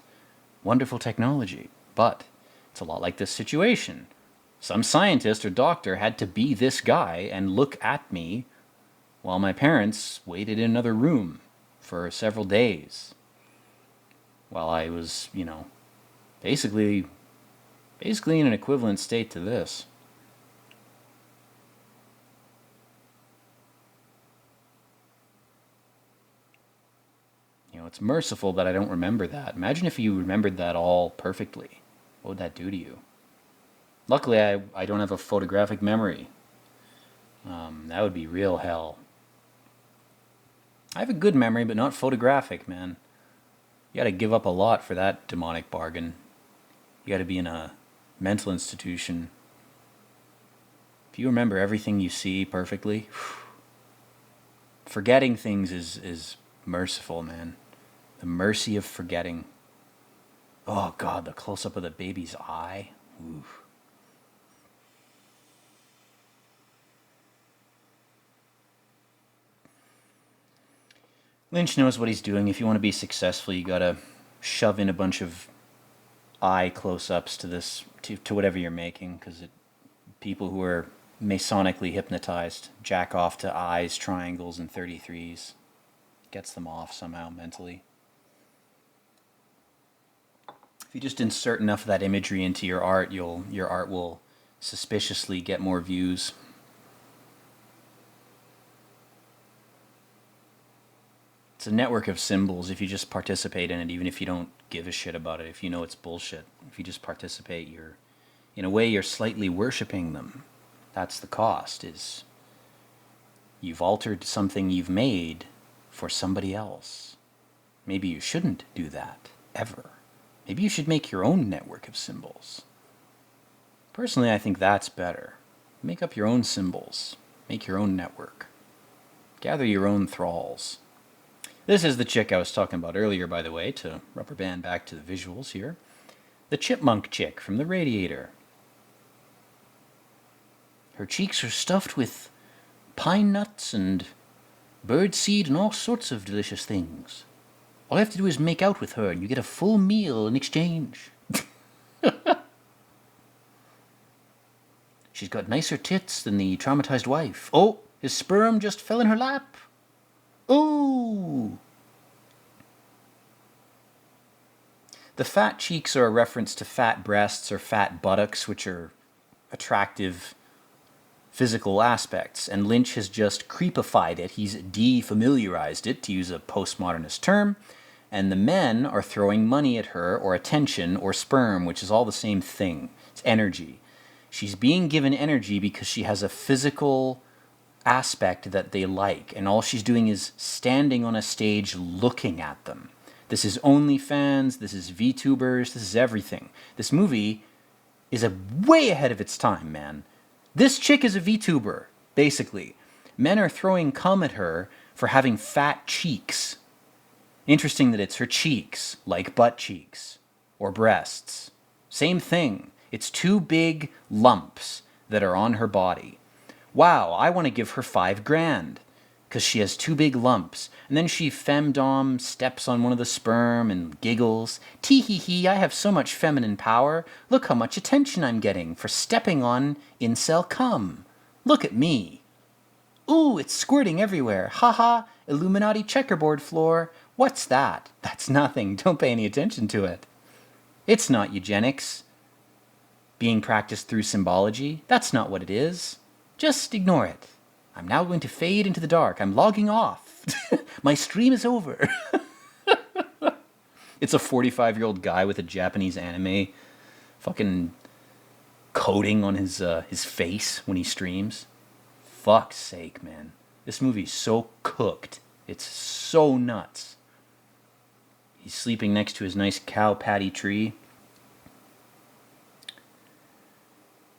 wonderful technology. But it's a lot like this situation. Some scientist or doctor had to be this guy and look at me while my parents waited in another room for several days. While I was, you know, basically in an equivalent state to this. You know, it's merciful that I don't remember that. Imagine if you remembered that all perfectly. What would that do to you? Luckily, I don't have a photographic memory. That would be real hell. I have a good memory, but not photographic, man. You gotta give up a lot for that demonic bargain. You gotta be in a mental institution. If you remember everything you see perfectly, forgetting things is merciful, man. The mercy of forgetting. Oh God, the close-up of the baby's eye. Oof. Lynch knows what he's doing. If you want to be successful, you gotta shove in a bunch of eye close-ups to this, to whatever you're making, because people who are masonically hypnotized jack off to eyes, triangles, and 33s. Gets them off somehow mentally. If you just insert enough of that imagery into your art, your art will suspiciously get more views. It's a network of symbols if you just participate in it, even if you don't give a shit about it, if you know it's bullshit. If you just participate, in a way, you're slightly worshipping them. That's the cost, is you've altered something you've made for somebody else. Maybe you shouldn't do that, ever. Maybe you should make your own network of symbols. Personally, I think that's better. Make up your own symbols. Make your own network. Gather your own thralls. This is the chick I was talking about earlier, by the way, to rubber band back to the visuals here. The chipmunk chick from The Radiator. Her cheeks are stuffed with pine nuts and bird seed and all sorts of delicious things. All you have to do is make out with her and you get a full meal in exchange. She's got nicer tits than the traumatized wife. Oh, his sperm just fell in her lap. Ooh. The fat cheeks are a reference to fat breasts or fat buttocks, which are attractive physical aspects, and Lynch has just creepified it. He's defamiliarized it, to use a postmodernist term, and the men are throwing money at her, or attention, or sperm, which is all the same thing. It's energy. She's being given energy because she has a physical aspect that they like, and all she's doing is standing on a stage looking at them. This is OnlyFans, this is VTubers, this is everything. This movie is way ahead of its time, man. This chick is a VTuber, basically. Men are throwing cum at her for having fat cheeks. Interesting that it's her cheeks, like butt cheeks, or breasts. Same thing. It's two big lumps that are on her body. Wow, I want to give her $5,000 because she has two big lumps. And then she femdom steps on one of the sperm and giggles. Tee-hee-hee, I have so much feminine power. Look how much attention I'm getting for stepping on incel cum. Look at me. Ooh, it's squirting everywhere. Haha, Illuminati checkerboard floor. What's that? That's nothing. Don't pay any attention to it. It's not eugenics being practiced through symbology. That's not what it is. Just ignore it. I'm now going to fade into the dark. I'm logging off. My stream is over. It's a 45-year-old guy with a Japanese anime fucking coating on his face when he streams. Fuck's sake, man. This movie's so cooked. It's so nuts. He's sleeping next to his nice cow patty tree.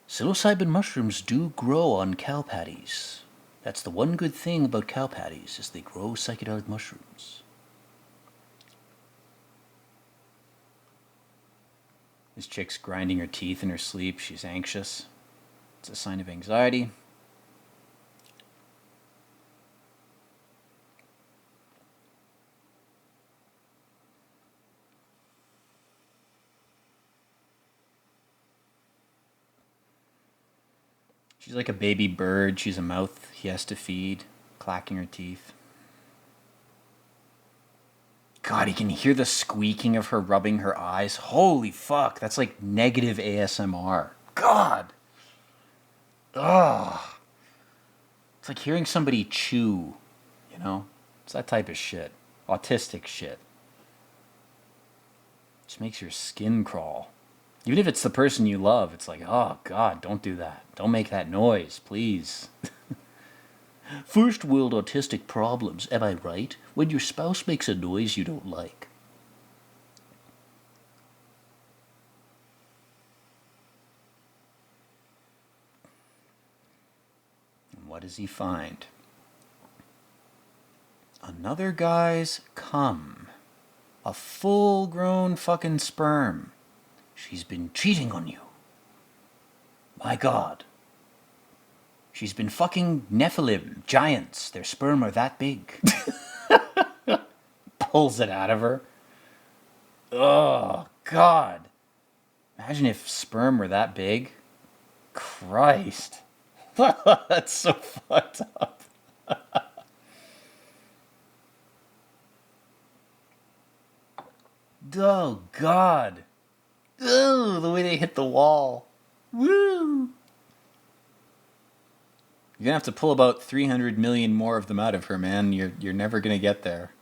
Psilocybin mushrooms do grow on cow patties. That's the one good thing about cow patties, is they grow psychedelic mushrooms. This chick's grinding her teeth in her sleep. She's anxious. It's a sign of anxiety. She's like a baby bird. She's a mouth he has to feed, clacking her teeth. God, he can hear the squeaking of her rubbing her eyes. Holy fuck, that's like negative ASMR. God. Ugh. It's like hearing somebody chew, you know? It's that type of shit. Autistic shit. Just makes your skin crawl. Even if it's the person you love, it's like, oh, God, don't do that. Don't make that noise, please. First world autistic problems, am I right? When your spouse makes a noise you don't like. And what does he find? Another guy's cum. A full-grown fucking sperm. She's been cheating on you. My God. She's been fucking Nephilim, giants. Their sperm are that big. Pulls it out of her. Oh, God. Imagine if sperm were that big. Christ. That's so fucked up. Oh, God. Ugh, the way they hit the wall. Woo! You're gonna have to pull about 300 million more of them out of her, man. You're never gonna get there.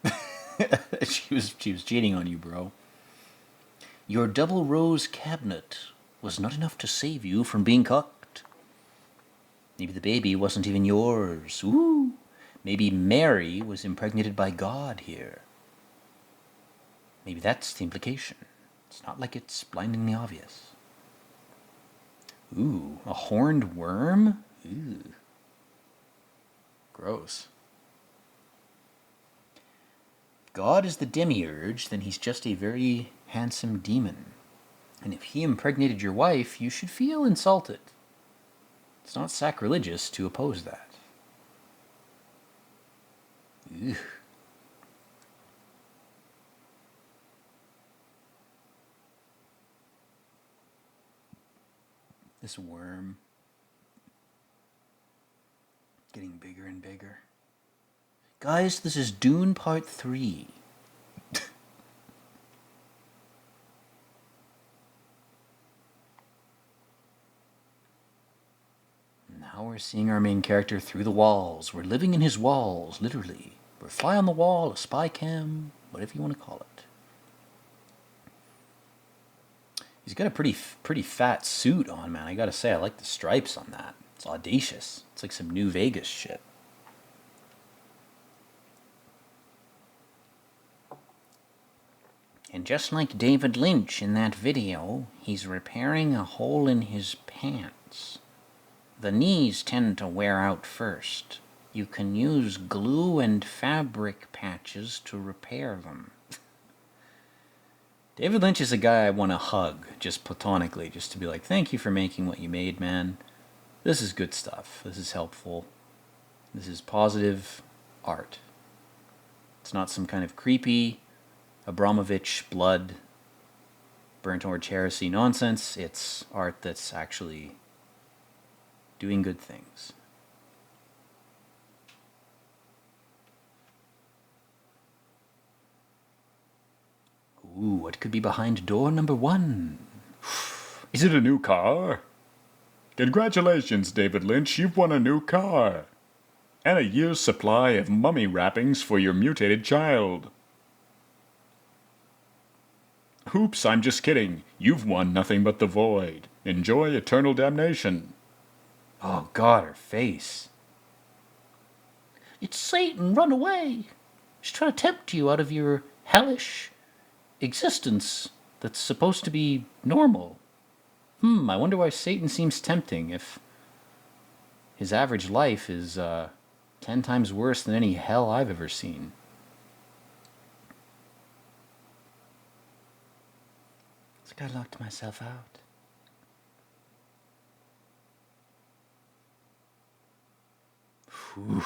She was cheating on you, bro. Your double rose cabinet was not enough to save you from being cocked. Maybe the baby wasn't even yours. Ooh. Maybe Mary was impregnated by God here. Maybe that's the implication. It's not like it's blindingly obvious. Ooh, a horned worm? Ooh. Gross. If God is the demiurge, then he's just a very handsome demon. And if he impregnated your wife, you should feel insulted. It's not sacrilegious to oppose that. Ugh. This worm getting bigger and bigger. Guys, this is Dune Part 3. Now we're seeing our main character through the walls. We're living in his walls, literally. We're a fly on the wall, a spy cam, whatever you want to call it. He's got a pretty fat suit on, man. I gotta say, I like the stripes on that. It's audacious. It's like some New Vegas shit. And just like David Lynch in that video, he's repairing a hole in his pants. The knees tend to wear out first. You can use glue and fabric patches to repair them. David Lynch is a guy I want to hug, just platonically, just to be like, thank you for making what you made, man. This is good stuff. This is helpful. This is positive art. It's not some kind of creepy Abramovich blood, burnt orange heresy nonsense. It's art that's actually doing good things. Ooh, what could be behind door number 1? Is it a new car? Congratulations, David Lynch, you've won a new car. And a year's supply of mummy wrappings for your mutated child. Oops, I'm just kidding. You've won nothing but the void. Enjoy eternal damnation. Oh God, her face. It's Satan, run away. He's trying to tempt you out of your hellish existence that's supposed to be normal. I wonder why Satan seems tempting if his average life is 10 times worse than any hell I've ever seen. It's like I locked myself out. Whew.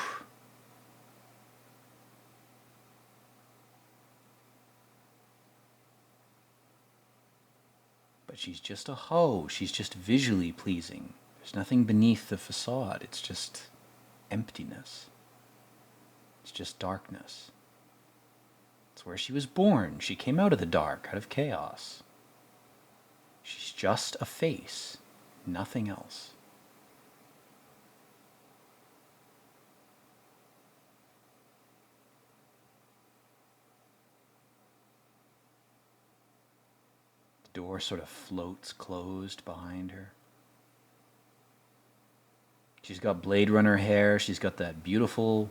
But she's just a hoe. She's just visually pleasing. There's nothing beneath the facade. It's just emptiness. It's just darkness. It's where she was born. She came out of the dark, out of chaos. She's just a face, nothing else. The door sort of floats closed behind her. She's got Blade Runner hair. She's got that beautiful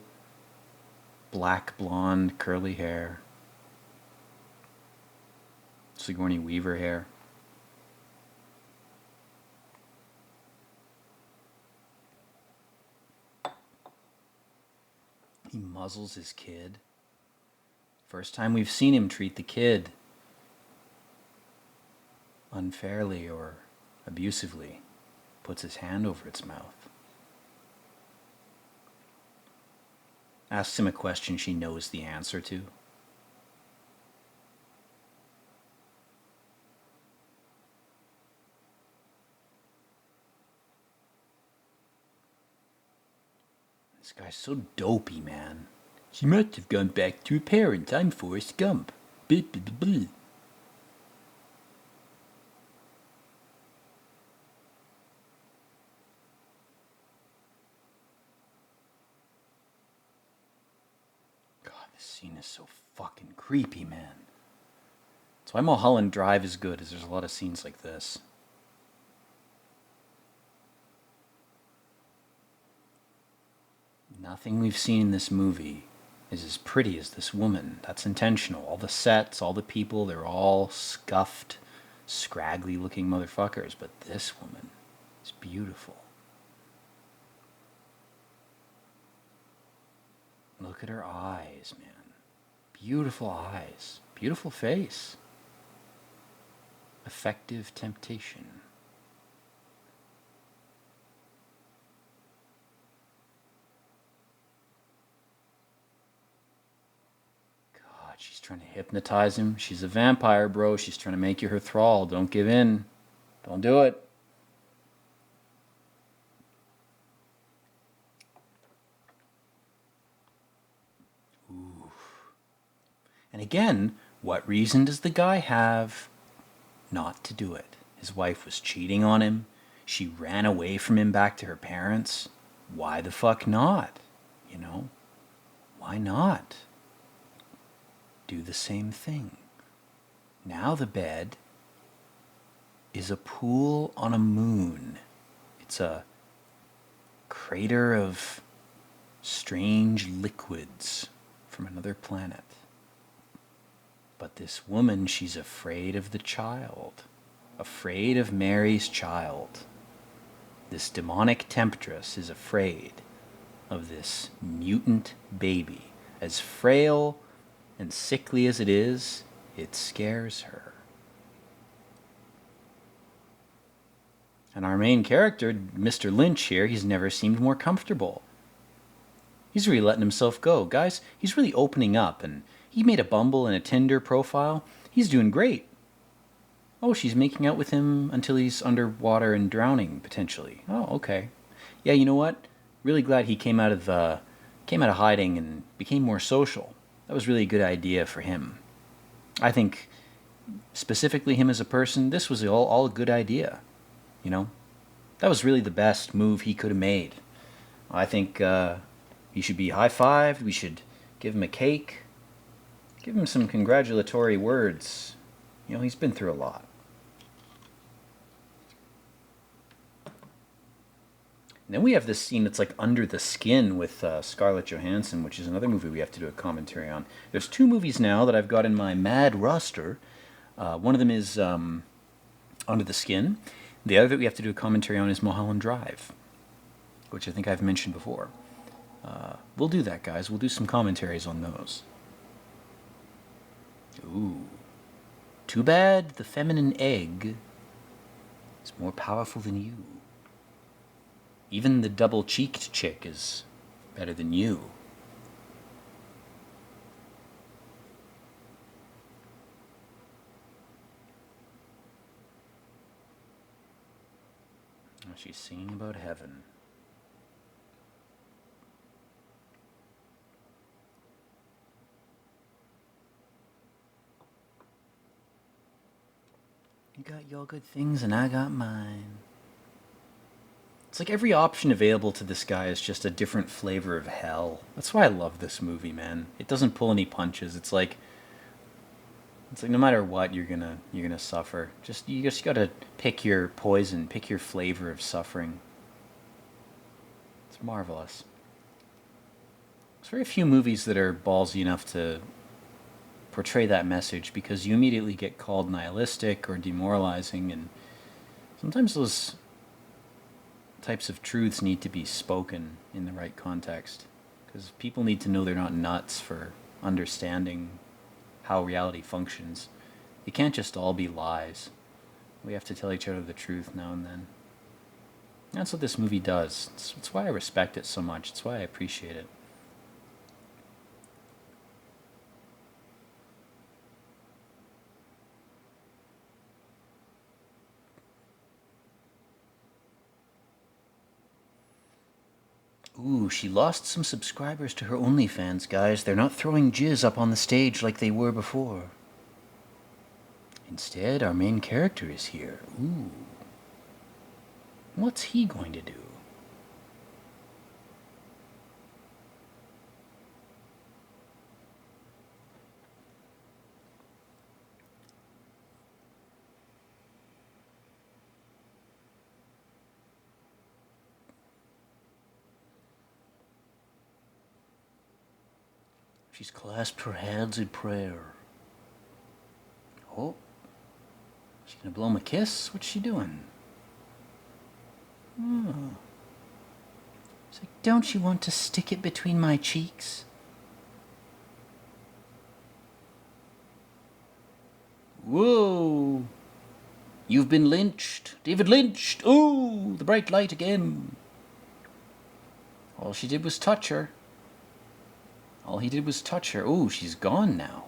black blonde curly hair. Sigourney Weaver hair. He muzzles his kid. First time we've seen him treat the kid unfairly or abusively. Puts his hand over its mouth. Asks him a question she knows the answer to. This guy's so dopey, man. She must have gone back to her parents. I'm Forrest Gump. Blah, blah, blah, blah. God, This scene is so fucking creepy, man. That's why Mulholland Drive is good, is there's a lot of scenes like this. Nothing we've seen in this movie is as pretty as this woman. That's intentional. All the sets, all the people, they're all scuffed, scraggly looking motherfuckers, but this woman is beautiful. Look at her eyes, man. Beautiful eyes. Beautiful face. Effective temptation. God, she's trying to hypnotize him. She's a vampire, bro. She's trying to make you her thrall. Don't give in. Don't do it. And again, what reason does the guy have not to do it? His wife was cheating on him. She ran away from him back to her parents. Why the fuck not? You know? Why not? Do the same thing. Now the bed is a pool on a moon. It's a crater of strange liquids from another planet. But this woman, she's afraid of the child. Afraid of Mary's child. This demonic temptress is afraid of this mutant baby. As frail and sickly as it is, it scares her. And our main character, Mr. Lynch here, he's never seemed more comfortable. He's really letting himself go. Guys, he's really opening up, and he made a Bumble and a Tinder profile. He's doing great. Oh, she's making out with him until he's underwater and drowning, potentially. Oh, okay. Yeah, you know what? Really glad he came out of hiding and became more social. That was really a good idea for him. I think, specifically him as a person, this was all a good idea. You know? That was really the best move he could have made. I think he should be high-fived. We should give him a cake. Give him some congratulatory words. You know, he's been through a lot. And then we have this scene that's like Under the Skin with Scarlett Johansson, which is another movie we have to do a commentary on. There's 2 movies now that I've got in my mad roster. One of them is Under the Skin. The other that we have to do a commentary on is Mulholland Drive, which I think I've mentioned before. We'll do that, guys. We'll do some commentaries on those. Ooh. Too bad the feminine egg is more powerful than you. Even the double-cheeked chick is better than you. Oh, she's singing about heaven. You got your good things and I got mine. It's like every option available to this guy is just a different flavor of hell. That's why I love this movie, man. It doesn't pull any punches. It's like no matter what, you're gonna suffer. You just gotta pick your poison, pick your flavor of suffering. It's marvelous. There's very few movies that are ballsy enough to portray that message, because you immediately get called nihilistic or demoralizing, and sometimes those types of truths need to be spoken in the right context, because people need to know they're not nuts for understanding how reality functions. It can't just all be lies. We have to tell each other the truth now and then. That's what this movie does. It's why I respect it so much. It's why I appreciate it. Ooh, she lost some subscribers to her OnlyFans, guys. They're not throwing jizz up on the stage like they were before. Instead, our main character is here. Ooh. What's he going to do? She's clasped her hands in prayer. Oh. She's gonna blow him a kiss? What's she doing? Oh. It's like, don't you want to stick it between my cheeks? Whoa! You've been lynched. David lynched. Oh, the bright light again. All she did was touch her. All he did was touch her. Oh, she's gone now.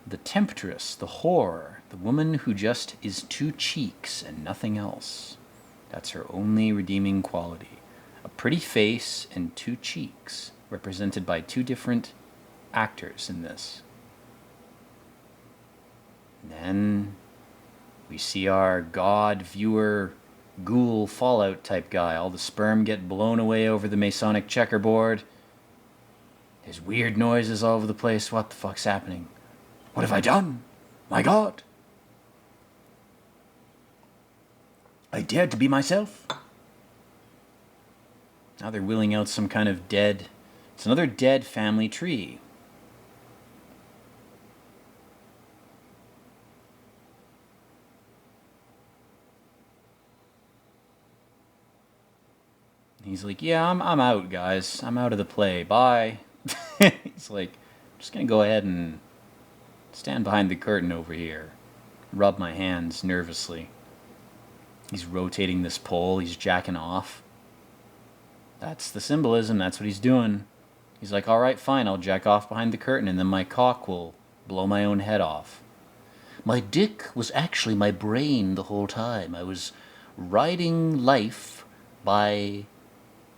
The temptress, the whore, the woman who just is two cheeks and nothing else. That's her only redeeming quality. A pretty face and two cheeks, represented by two different actors in this. And then we see our god, viewer, ghoul, Fallout type guy. All the sperm get blown away over the Masonic checkerboard. There's weird noises all over the place. What the fuck's happening? What have I done? My god! I dared to be myself. Now they're wheeling out some kind of dead... It's another dead family tree. He's like, yeah, I'm out, guys. I'm out of the play. Bye. He's like, I'm just going to go ahead and stand behind the curtain over here. Rub my hands nervously. He's rotating this pole. He's jacking off. That's the symbolism. That's what he's doing. He's like, all right, fine. I'll jack off behind the curtain and then my cock will blow my own head off. My dick was actually my brain the whole time. I was riding life by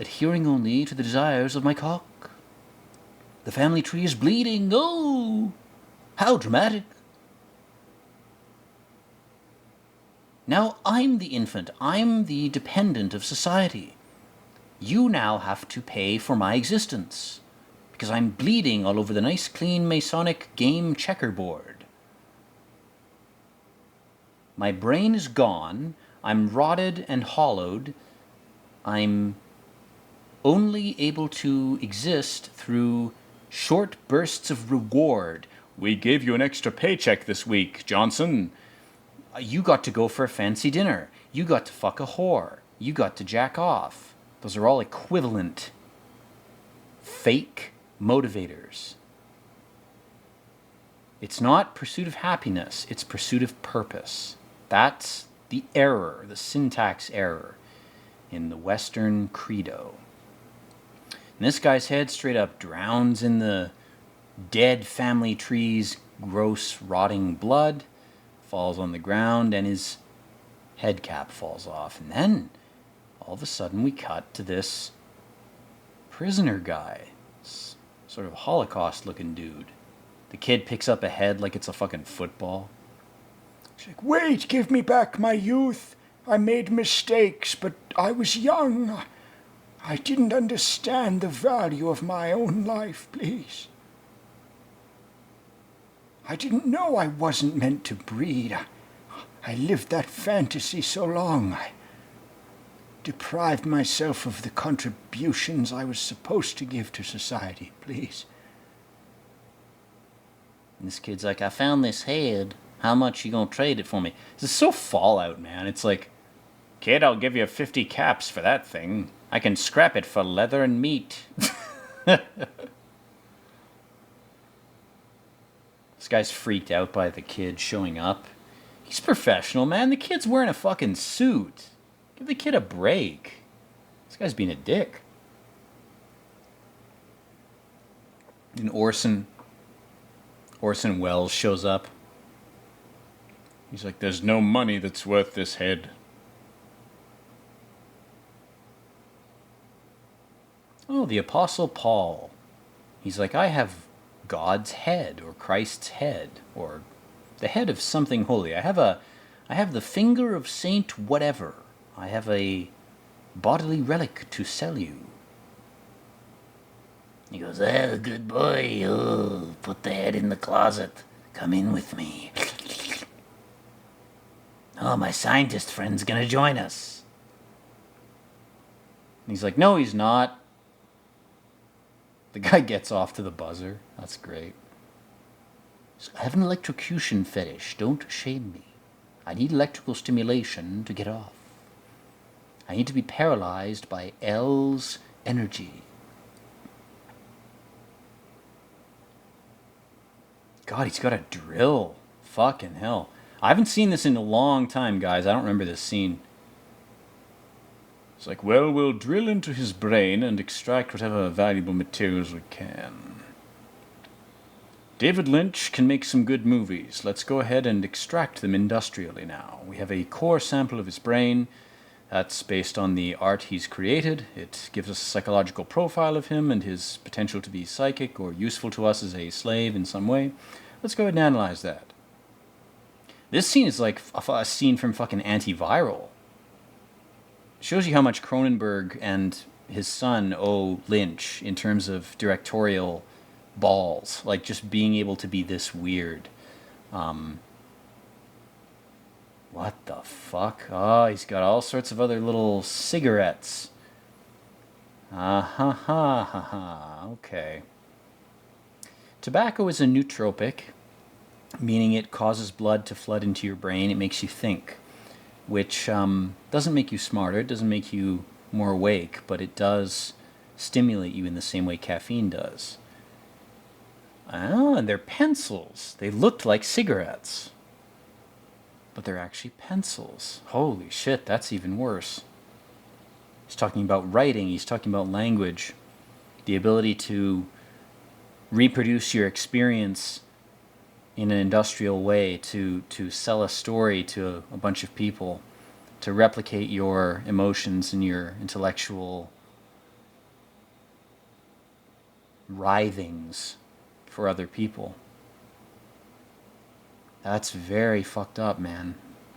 adhering only to the desires of my cock. The family tree is bleeding. Oh, how dramatic. Now I'm the infant. I'm the dependent of society. You now have to pay for my existence because I'm bleeding all over the nice, clean Masonic game checkerboard. My brain is gone. I'm rotted and hollowed. I'm only able to exist through short bursts of reward. We gave you an extra paycheck this week, Johnson. You got to go for a fancy dinner. You got to fuck a whore. You got to jack off. Those are all equivalent fake motivators. It's not pursuit of happiness. It's pursuit of purpose. That's the error, the syntax error in the Western credo. And this guy's head straight up drowns in the dead family tree's gross, rotting blood, falls on the ground, and his head cap falls off. And then, all of a sudden, we cut to this prisoner guy, this sort of Holocaust-looking dude. The kid picks up a head like it's a fucking football. He's like, wait, give me back my youth. I made mistakes, but I was young. I didn't understand the value of my own life, please. I didn't know I wasn't meant to breed. I lived that fantasy so long. I deprived myself of the contributions I was supposed to give to society, please. And this kid's like, I found this head. How much you gonna trade it for me? This is so Fallout, man. It's like, kid, I'll give you 50 caps for that thing. I can scrap it for leather and meat. This guy's freaked out by the kid showing up. He's professional, man. The kid's wearing a fucking suit. Give the kid a break. This guy's being a dick. And Orson Welles shows up. He's like, there's no money that's worth this head. Oh, the Apostle Paul. He's like, I have God's head, or Christ's head, or the head of something holy. I have the finger of Saint whatever. I have a bodily relic to sell you. He goes, oh, good boy. Oh, put the head in the closet. Come in with me. Oh, my scientist friend's gonna join us. And he's like, no, he's not. The guy gets off to the buzzer. That's great. I have an electrocution fetish. Don't shame me. I need electrical stimulation to get off. I need to be paralyzed by L's energy. God, he's got a drill. Fucking hell. I haven't seen this in a long time, guys. I don't remember this scene. It's like, well, we'll drill into his brain and extract whatever valuable materials we can. David Lynch can make some good movies. Let's go ahead and extract them industrially now. We have a core sample of his brain. That's based on the art he's created. It gives us a psychological profile of him and his potential to be psychic or useful to us as a slave in some way. Let's go ahead and analyze that. This scene is like a scene from fucking Antiviral. Shows you how much Cronenberg and his son owe Lynch in terms of directorial balls, like just being able to be this weird. What the fuck? Oh, he's got all sorts of other little cigarettes. Okay. Tobacco is a nootropic, meaning it causes blood to flood into your brain. It makes you think, which doesn't make you smarter, it doesn't make you more awake, but it does stimulate you in the same way caffeine does. Oh, and they're pencils. They looked like cigarettes, but they're actually pencils. Holy shit, that's even worse. He's talking about writing, he's talking about language, the ability to reproduce your experience in an industrial way, to sell a story to a bunch of people, to replicate your emotions and your intellectual writhings for other people. That's very fucked up, man.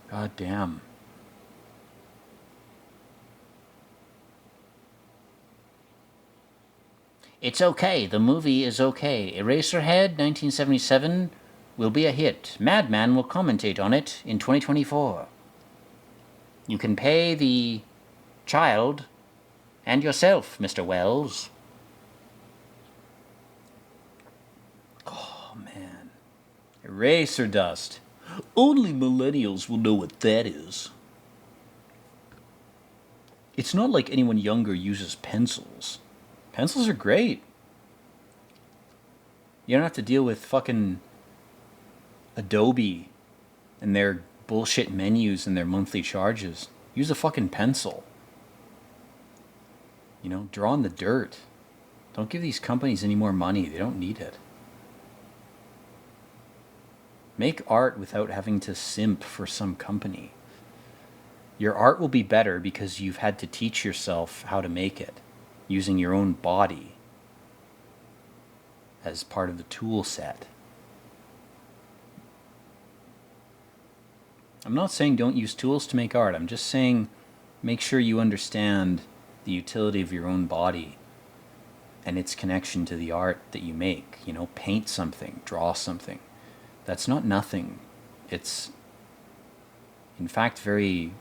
God damn. It's okay. The movie is okay. Eraserhead, 1977, will be a hit. Madman will commentate on it in 2024. You can pay the child and yourself, Mr. Wells. Oh, man. Eraser dust. Only millennials will know what that is. It's not like anyone younger uses pencils. Pencils are great. You don't have to deal with fucking Adobe and their bullshit menus and their monthly charges. Use a fucking pencil. You know, draw in the dirt. Don't give these companies any more money. They don't need it. Make art without having to simp for some company. Your art will be better because you've had to teach yourself how to make it, using your own body as part of the tool set. I'm not saying don't use tools to make art. I'm just saying make sure you understand the utility of your own body and its connection to the art that you make. You know, paint something, draw something. That's not nothing. It's, in fact, very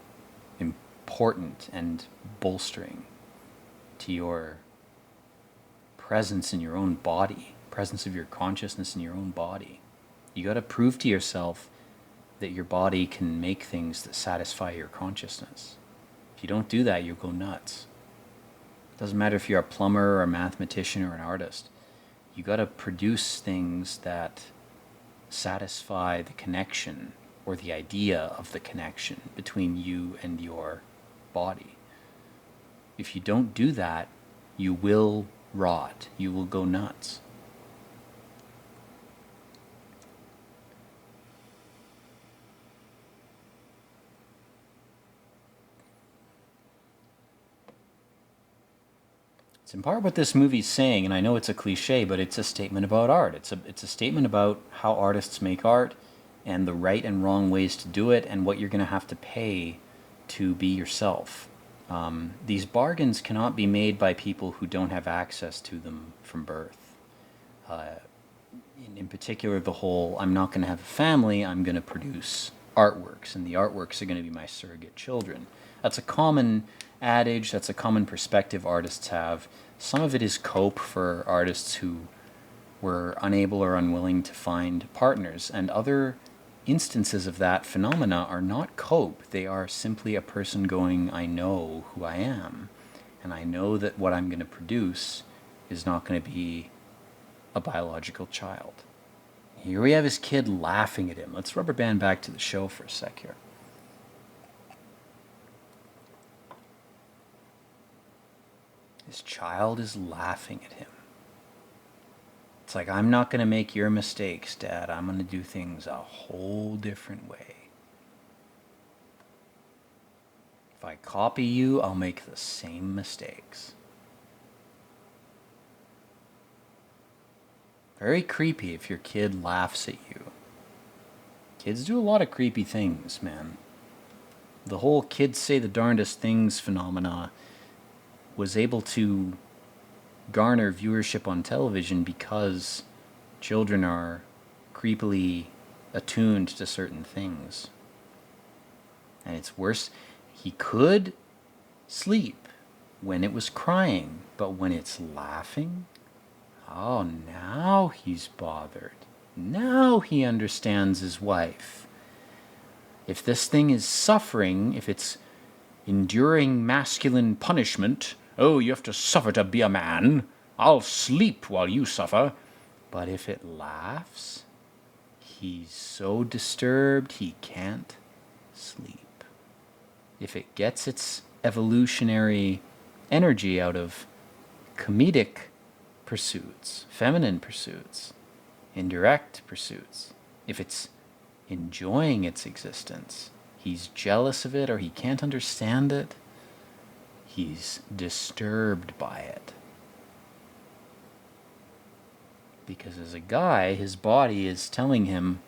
important and bolstering to your presence in your own body, presence of your consciousness in your own body. You got to prove to yourself that your body can make things that satisfy your consciousness. If you don't do that, you'll go nuts. It doesn't matter if you're a plumber or a mathematician or an artist. You got to produce things that satisfy the connection or the idea of the connection between you and your body. If you don't do that, you will rot. You will go nuts. It's in part what this movie's saying, and I know it's a cliche, but it's a statement about art. It's a statement about how artists make art and the right and wrong ways to do it and what you're going to have to pay to be yourself. These bargains cannot be made by people who don't have access to them from birth. In particular, the whole, I'm not going to have a family, I'm going to produce artworks, and the artworks are going to be my surrogate children. That's a common adage, that's a common perspective artists have. Some of it is cope for artists who were unable or unwilling to find partners, and other instances of that phenomena are not cope. They are simply a person going, I know who I am, and I know that what I'm going to produce is not going to be a biological child. Here we have his kid laughing at him. Let's rubber band back to the show for a sec here. His child is laughing at him. It's like, I'm not going to make your mistakes, Dad. I'm going to do things a whole different way. If I copy you, I'll make the same mistakes. Very creepy if your kid laughs at you. Kids do a lot of creepy things, man. The whole kids say the darndest things phenomena was able to garner viewership on television because children are creepily attuned to certain things. And it's worse. He could sleep when it was crying, but when it's laughing, oh, now he's bothered. Now he understands his wife. If this thing is suffering, if it's enduring masculine punishment, oh, you have to suffer to be a man. I'll sleep while you suffer. But if it laughs, he's so disturbed he can't sleep. If it gets its evolutionary energy out of comedic pursuits, feminine pursuits, indirect pursuits, if it's enjoying its existence, he's jealous of it or he can't understand it, he's disturbed by it. Because as a guy, his body is telling him,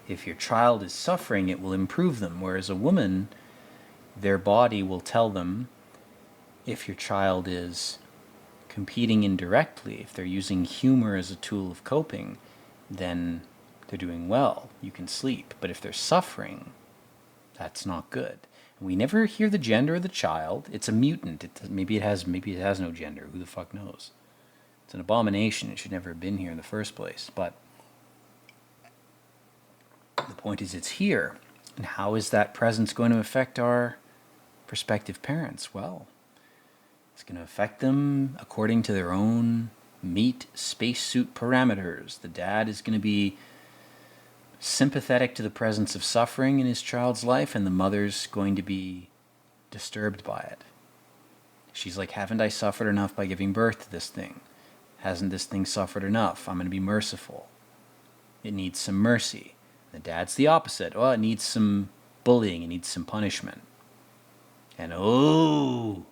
if your child is suffering, it will improve them. Whereas a woman, their body will tell them, if your child is competing indirectly, if they're using humor as a tool of coping, then they're doing well. You can sleep. But if they're suffering, that's not good. We never hear the gender of the child. It's a mutant. Maybe it has no gender. Who the fuck knows? It's an abomination. It should never have been here in the first place. But the point is, it's here. And how is that presence going to affect our prospective parents? Well, it's going to affect them according to their own meat spacesuit parameters. The dad is going to be sympathetic to the presence of suffering in his child's life, and the mother's going to be disturbed by it. She's like, haven't I suffered enough by giving birth to this thing? Hasn't this thing suffered enough? I'm going to be merciful. It needs some mercy. The dad's the opposite. Oh, it needs some bullying. It needs some punishment. And oh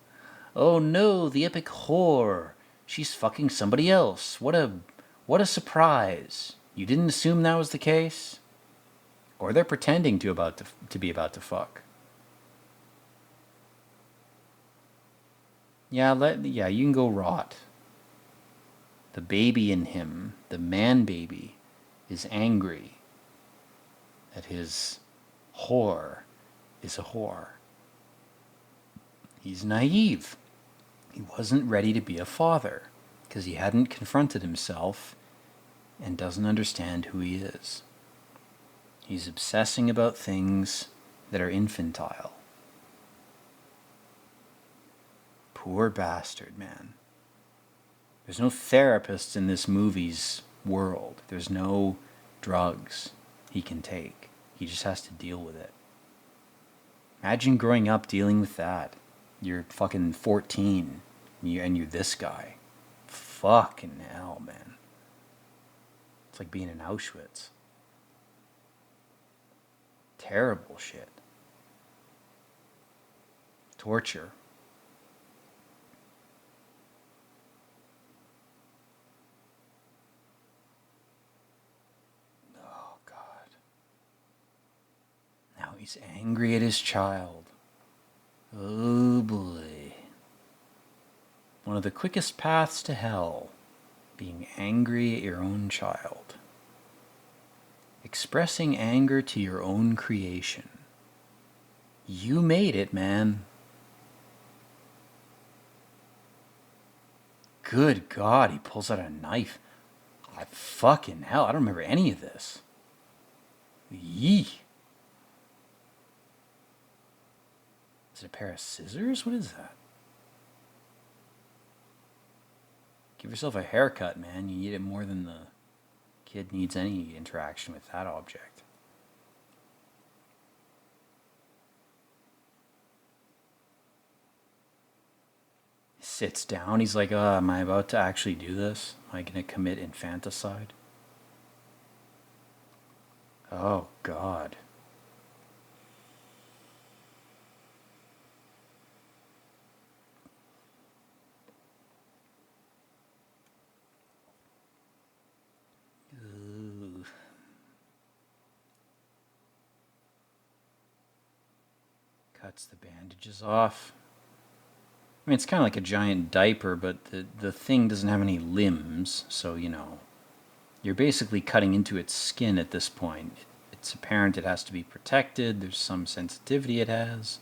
no, the epic whore. She's fucking somebody else. What a surprise. You didn't assume that was the case? Or they're pretending to be about to fuck. Yeah, you can go rot. The baby in him, the man baby, is angry that his whore is a whore. He's naive. He wasn't ready to be a father because he hadn't confronted himself and doesn't understand who he is. He's obsessing about things that are infantile. Poor bastard, man. There's no therapists in this movie's world. There's no drugs he can take. He just has to deal with it. Imagine growing up dealing with that. You're fucking 14 and you're this guy. Fucking hell, man. It's like being in Auschwitz. Terrible shit. Torture. Oh, God. Now he's angry at his child. Oh, boy. One of the quickest paths to hell, being angry at your own child. Expressing anger to your own creation. You made it, man. Good God, he pulls out a knife. I fucking hell, I don't remember any of this. Yee. Is it a pair of scissors? What is that? Give yourself a haircut, man. You need it more than the kid needs any interaction with that object. He sits down. He's like, am I about to actually do this? Am I going to commit infanticide? Oh, God. Ooh. Cuts the bandages off. I mean, it's kind of like a giant diaper, but the thing doesn't have any limbs, so, you know, you're basically cutting into its skin at this point. It's apparent it has to be protected. There's some sensitivity it has.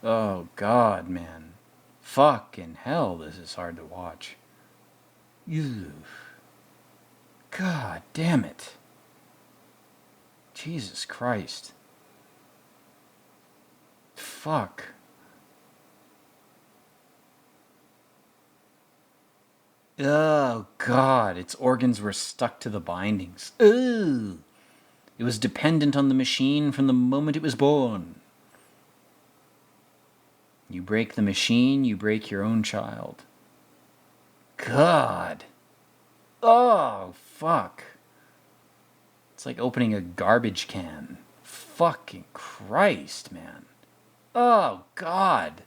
Oh, God, man. Fucking hell, this is hard to watch. Ew. God damn it. Jesus Christ. Fuck. Oh, God, its organs were stuck to the bindings. Ooh. It was dependent on the machine from the moment it was born. You break the machine, you break your own child. God. Oh, fuck. It's like opening a garbage can. Fucking Christ, man. Oh, God.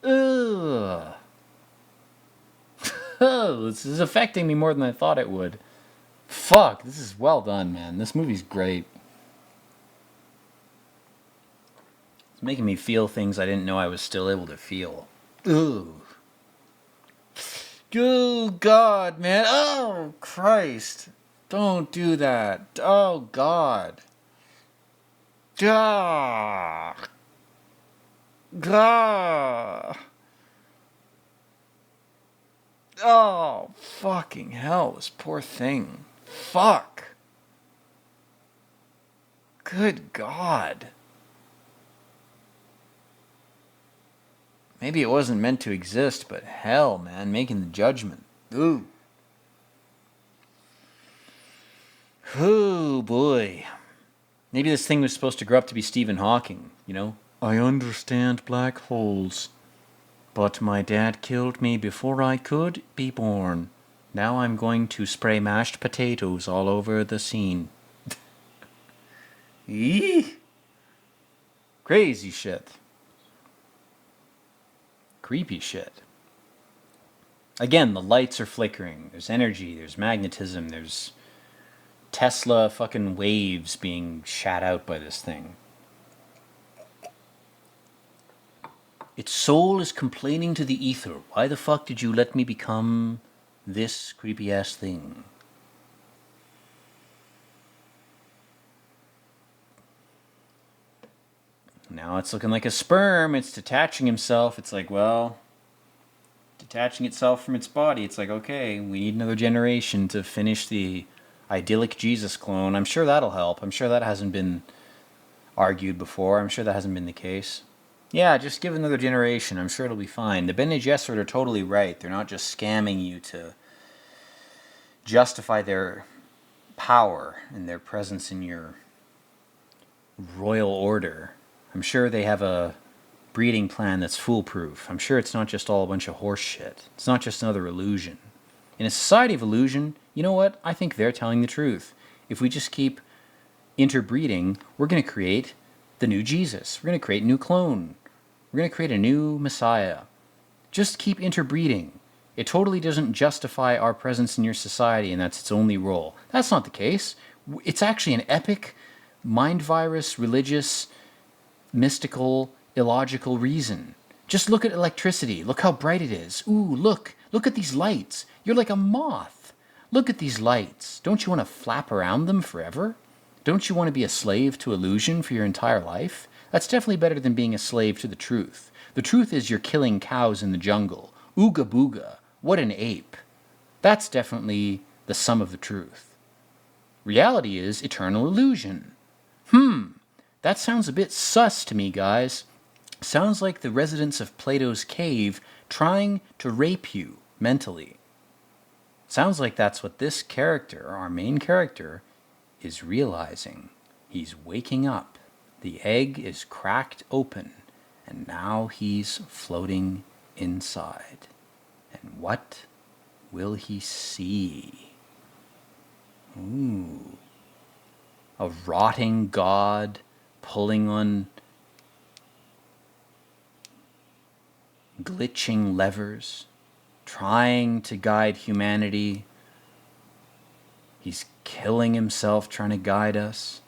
Ugh. Oh, this is affecting me more than I thought it would. Fuck, this is well done, man. This movie's great. It's making me feel things I didn't know I was still able to feel. Ooh. Oh, God, man. Oh, Christ. Don't do that. Oh, God. Ah. Ah. Oh, fucking hell, this poor thing. Fuck. Good God. Maybe it wasn't meant to exist, but hell, man, making the judgment. Ooh. Oh, boy. Maybe this thing was supposed to grow up to be Stephen Hawking, you know? I understand black holes. But my dad killed me before I could be born. Now I'm going to spray mashed potatoes all over the scene. Eee! Crazy shit. Creepy shit. Again, the lights are flickering. There's energy, there's magnetism, there's Tesla fucking waves being shot out by this thing. Its soul is complaining to the ether. Why the fuck did you let me become this creepy-ass thing? Now it's looking like a sperm. It's detaching himself. It's like, well, detaching itself from its body. It's like, okay, we need another generation to finish the idyllic Jesus clone. I'm sure that'll help. I'm sure that hasn't been argued before. I'm sure that hasn't been the case. Yeah, just give another generation. I'm sure it'll be fine. The Bene Gesserit are totally right. They're not just scamming you to justify their power and their presence in your royal order. I'm sure they have a breeding plan that's foolproof. I'm sure it's not just all a bunch of horse shit. It's not just another illusion. In a society of illusion, you know what? I think they're telling the truth. If we just keep interbreeding, we're going to create the new Jesus. We're going to create a new clone. We're going to create a new Messiah. Just keep interbreeding. It totally doesn't justify our presence in your society, and that's its only role. That's not the case. It's actually an epic, mind virus, religious, mystical, illogical reason. Just look at electricity. Look how bright it is. Ooh, look at these lights. You're like a moth. Look at these lights. Don't you want to flap around them forever? Don't you want to be a slave to illusion for your entire life? That's definitely better than being a slave to the truth. The truth is you're killing cows in the jungle. Ooga booga, what an ape. That's definitely the sum of the truth. Reality is eternal illusion. That sounds a bit sus to me, guys. Sounds like the residents of Plato's cave trying to rape you mentally. Sounds like that's what this character, our main character, is realizing. He's waking up. The egg is cracked open, and now he's floating inside. And what will he see? Ooh. A rotting god pulling on glitching levers, trying to guide humanity. He's killing himself trying to guide us.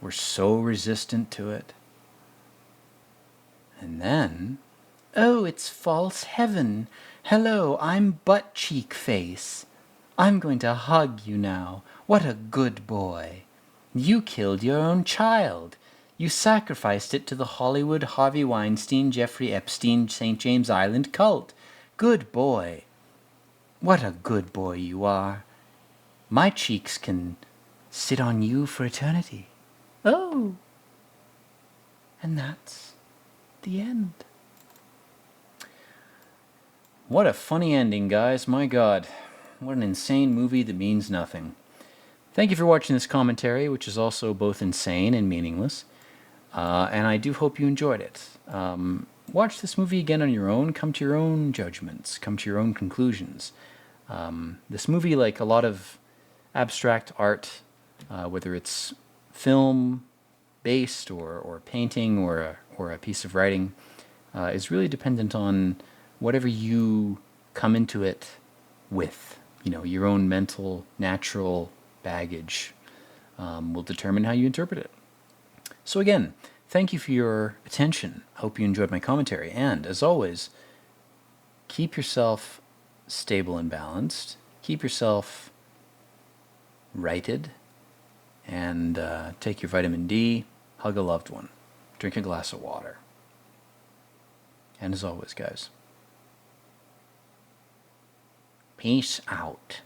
We're so resistant to it. And then, oh, it's false heaven. Hello, I'm butt cheek face. I'm going to hug you now. What a good boy. You killed your own child. You sacrificed it to the Hollywood, Harvey Weinstein, Jeffrey Epstein, St. James Island cult. Good boy. What a good boy you are. My cheeks can sit on you for eternity. Oh. And that's the end. What a funny ending, guys. My God. What an insane movie that means nothing. Thank you for watching this commentary, which is also both insane and meaningless. And I do hope you enjoyed it. Watch this movie again on your own. Come to your own judgments. Come to your own conclusions. This movie, like a lot of abstract art, whether it's film-based or painting or a piece of writing, is really dependent on whatever you come into it with. You know, your own mental, natural baggage will determine how you interpret it. So again, thank you for your attention. I hope you enjoyed my commentary. And as always, keep yourself stable and balanced. Keep yourself righted. And take your vitamin D. Hug a loved one. Drink a glass of water. And as always, guys, peace out.